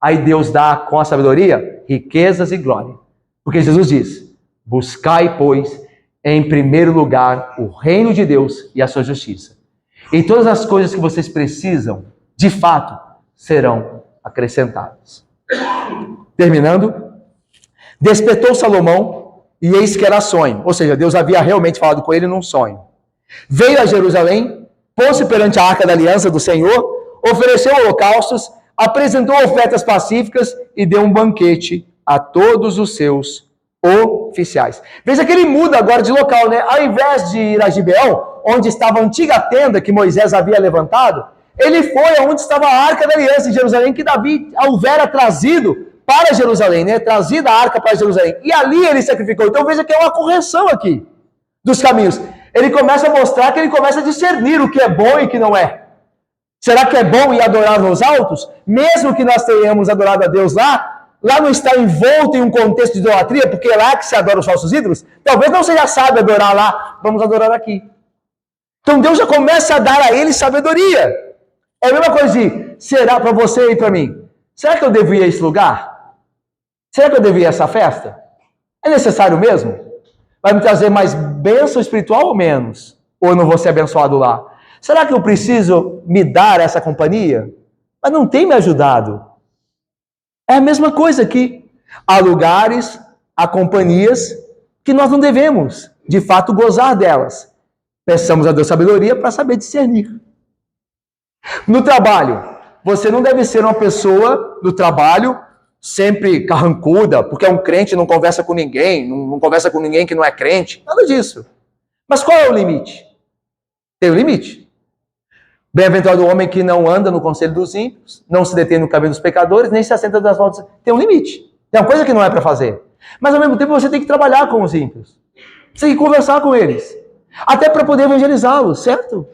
Aí Deus dá com a sabedoria riquezas e glória. Porque Jesus diz, buscai, pois, em primeiro lugar o reino de Deus e a sua justiça. E todas as coisas que vocês precisam, de fato, serão acrescentadas. Terminando, despertou Salomão e eis que era sonho. Ou seja, Deus havia realmente falado com ele num sonho. Veio a Jerusalém, pôs-se perante a arca da aliança do Senhor, ofereceu holocaustos, apresentou ofertas pacíficas e deu um banquete a todos os seus oficiais. Veja que ele muda agora de local, né? Ao invés de ir a Gibeão, onde estava a antiga tenda que Moisés havia levantado, ele foi aonde estava a arca da aliança em Jerusalém, que Davi houvera trazido para Jerusalém, né? Trazida a arca para Jerusalém. E ali ele sacrificou. Então veja que é uma correção aqui dos caminhos. Ele começa a mostrar que ele começa a discernir o que é bom e o que não é. Será que é bom ir adorar nos altos? Mesmo que nós tenhamos adorado a Deus lá não está envolto em um contexto de idolatria, porque é lá que se adora os falsos ídolos. Talvez não seja sábio adorar lá, vamos adorar aqui. Então Deus já começa a dar a ele sabedoria. É a mesma coisa de, será para você e para mim? Será que eu devo ir a esse lugar? Será que eu devo ir a essa festa? É necessário mesmo? Vai me trazer mais bênção espiritual ou menos? Ou eu não vou ser abençoado lá? Será que eu preciso me dar essa companhia? Mas não tem me ajudado. É a mesma coisa aqui. Há lugares, há companhias que nós não devemos, de fato, gozar delas. Peçamos a Deus sabedoria para saber discernir. No trabalho, você não deve ser uma pessoa do trabalho sempre carrancuda, porque é um crente, não conversa com ninguém, não conversa com ninguém que não é crente. Nada disso. Mas qual é o limite? Tem um limite. Bem-aventurado o homem que não anda no conselho dos ímpios, não se detém no caminho dos pecadores, nem se assenta das voltas. Tem um limite. Tem uma coisa que não é para fazer. Mas ao mesmo tempo você tem que trabalhar com os ímpios. Você tem que conversar com eles. Até para poder evangelizá-los, certo?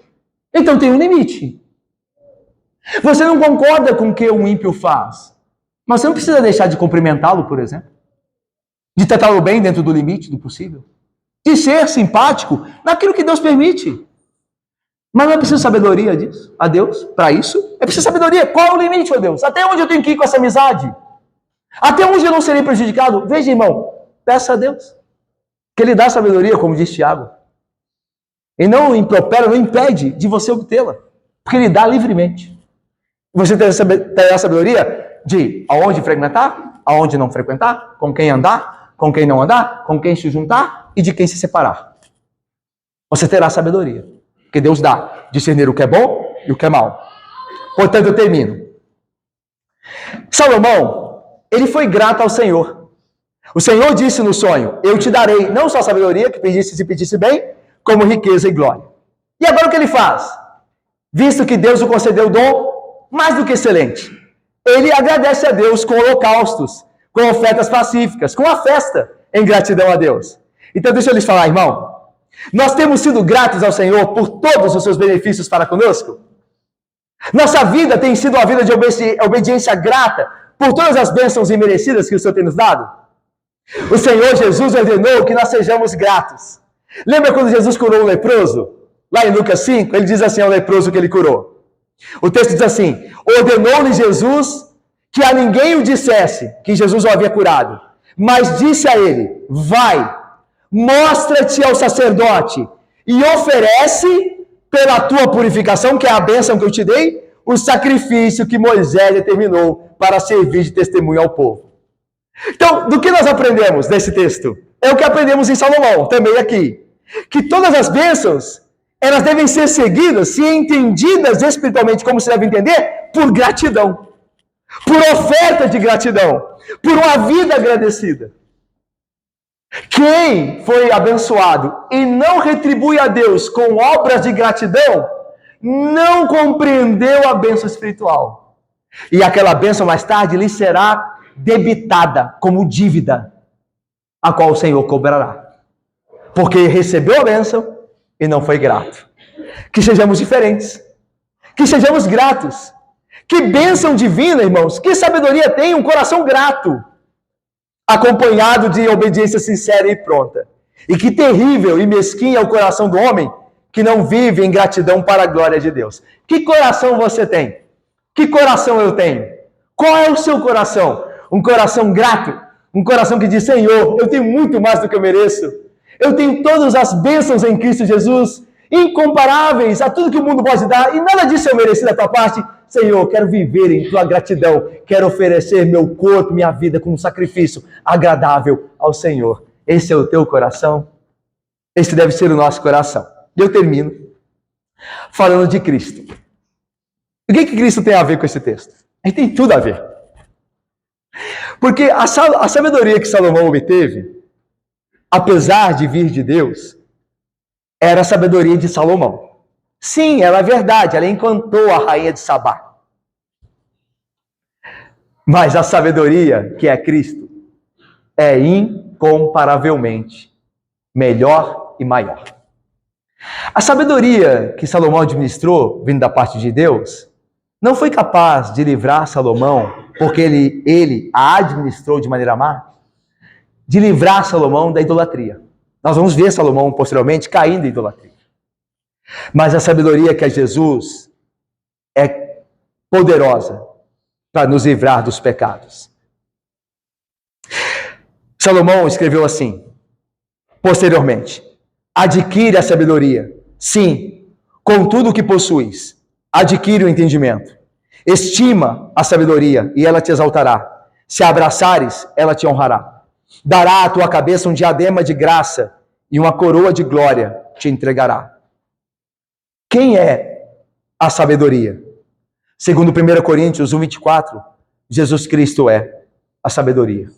Então tem um limite. Você não concorda com o que um ímpio faz, mas você não precisa deixar de cumprimentá-lo, por exemplo. De tratá-lo bem dentro do limite do possível. De ser simpático naquilo que Deus permite. Mas não é preciso sabedoria disso, a Deus, para isso. É preciso sabedoria. Qual é o limite, ó Deus? Até onde eu tenho que ir com essa amizade? Até onde eu não serei prejudicado? Veja, irmão, peça a Deus. Que Ele dá sabedoria, como diz Tiago. E não impropera, não impede de você obtê-la. Porque Ele dá livremente. Você terá a sabedoria de aonde frequentar, aonde não frequentar, com quem andar, com quem não andar, com quem se juntar e de quem se separar. Você terá sabedoria. Porque Deus dá discernir o que é bom e o que é mal. Portanto, eu termino. Salomão, ele foi grato ao Senhor. O Senhor disse no sonho, eu te darei não só sabedoria, que pedisse se pedisse bem, como riqueza e glória. E agora o que ele faz? Visto que Deus o concedeu o dom mais do que excelente, ele agradece a Deus com holocaustos, com ofertas pacíficas, com a festa em gratidão a Deus. Então deixa eu lhes falar, irmão. Nós temos sido gratos ao Senhor por todos os seus benefícios para conosco? Nossa vida tem sido uma vida de obediência grata por todas as bênçãos imerecidas que o Senhor tem nos dado? O Senhor Jesus ordenou que nós sejamos gratos. Lembra quando Jesus curou o leproso? Lá em Lucas 5, ele diz assim ao leproso que ele curou. O texto diz assim, ordenou-lhe Jesus que a ninguém o dissesse que Jesus o havia curado, mas disse a ele, vai, mostra-te ao sacerdote e oferece pela tua purificação, que é a bênção que eu te dei, o sacrifício que Moisés determinou para servir de testemunho ao povo. Então, do que nós aprendemos nesse texto? É o que aprendemos em Salomão, também aqui. Que todas as bênçãos, elas devem ser seguidas e entendidas espiritualmente, como se deve entender, por gratidão. Por oferta de gratidão. Por uma vida agradecida. Quem foi abençoado e não retribui a Deus com obras de gratidão, não compreendeu a bênção espiritual. E aquela bênção mais tarde lhe será debitada como dívida, a qual o Senhor cobrará. Porque recebeu a bênção e não foi grato. Que sejamos diferentes. Que sejamos gratos. Que bênção divina, irmãos. Que sabedoria tem um coração grato, acompanhado de obediência sincera e pronta. E que terrível e mesquinha é o coração do homem que não vive em gratidão para a glória de Deus. Que coração você tem? Que coração eu tenho? Qual é o seu coração? Um coração grato? Um coração que diz, Senhor, eu tenho muito mais do que eu mereço. Eu tenho todas as bênçãos em Cristo Jesus, incomparáveis a tudo que o mundo pode dar, e nada disso eu mereci da tua parte. Senhor, quero viver em tua gratidão, quero oferecer meu corpo, minha vida como um sacrifício agradável ao Senhor. Esse é o teu coração? Esse deve ser o nosso coração. E eu termino falando de Cristo. O que Cristo tem a ver com esse texto? Ele tem tudo a ver. Porque a sabedoria que Salomão obteve, apesar de vir de Deus, era a sabedoria de Salomão. Sim, ela é verdade, ela encantou a rainha de Sabá. Mas a sabedoria, que é Cristo, é incomparavelmente melhor e maior. A sabedoria que Salomão administrou, vindo da parte de Deus, não foi capaz de livrar Salomão, porque ele a administrou de maneira má, de livrar Salomão da idolatria. Nós vamos ver Salomão posteriormente caindo em idolatria. Mas a sabedoria que é Jesus é poderosa para nos livrar dos pecados. Salomão escreveu assim, posteriormente, adquire a sabedoria, sim, com tudo o que possuis, adquire o entendimento, estima a sabedoria e ela te exaltará, se a abraçares, ela te honrará, dará à tua cabeça um diadema de graça e uma coroa de glória te entregará. Quem é a sabedoria? Segundo 1 Coríntios 1:24, Jesus Cristo é a sabedoria.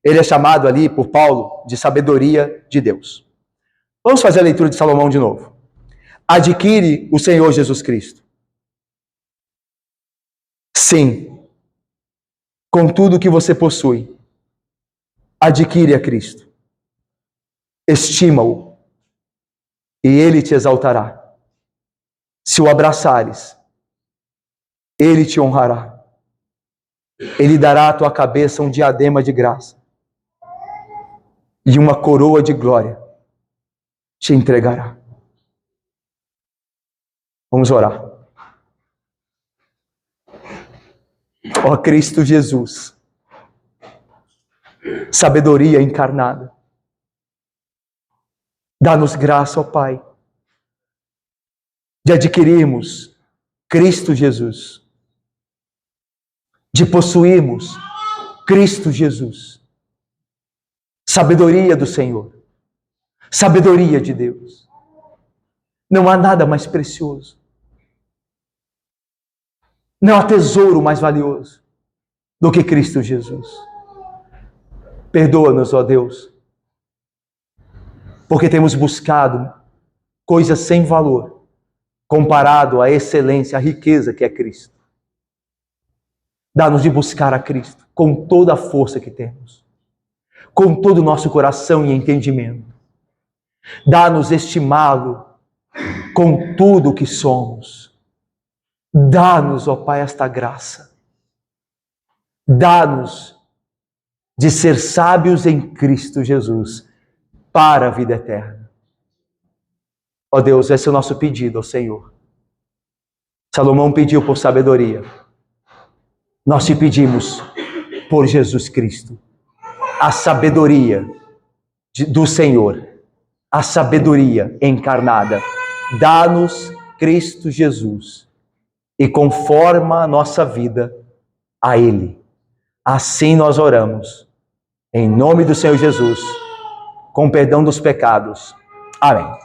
Ele é chamado ali por Paulo de sabedoria de Deus. Vamos fazer a leitura de Salomão de novo. Adquire o Senhor Jesus Cristo. Sim, com tudo que você possui, adquire a Cristo. Estima-o e Ele te exaltará. Se o abraçares, Ele te honrará. Ele dará à tua cabeça um diadema de graça e uma coroa de glória te entregará. Vamos orar. Ó Cristo Jesus, sabedoria encarnada, dá-nos graça, ó Pai, de adquirirmos Cristo Jesus, de possuirmos Cristo Jesus, sabedoria do Senhor, sabedoria de Deus. Não há nada mais precioso, não há tesouro mais valioso do que Cristo Jesus. Perdoa-nos, ó Deus, porque temos buscado coisas sem valor comparado à excelência, à riqueza que é Cristo. Dá-nos de buscar a Cristo com toda a força que temos, com todo o nosso coração e entendimento. Dá-nos estimá-lo com tudo o que somos. Dá-nos, ó Pai, esta graça. Dá-nos de ser sábios em Cristo Jesus para a vida eterna. Ó Deus, esse é o nosso pedido ao Senhor. Salomão pediu por sabedoria. Nós te pedimos por Jesus Cristo, a sabedoria do Senhor, a sabedoria encarnada. Dá-nos Cristo Jesus e conforma a nossa vida a Ele. Assim nós oramos, em nome do Senhor Jesus, com perdão dos pecados. Amém.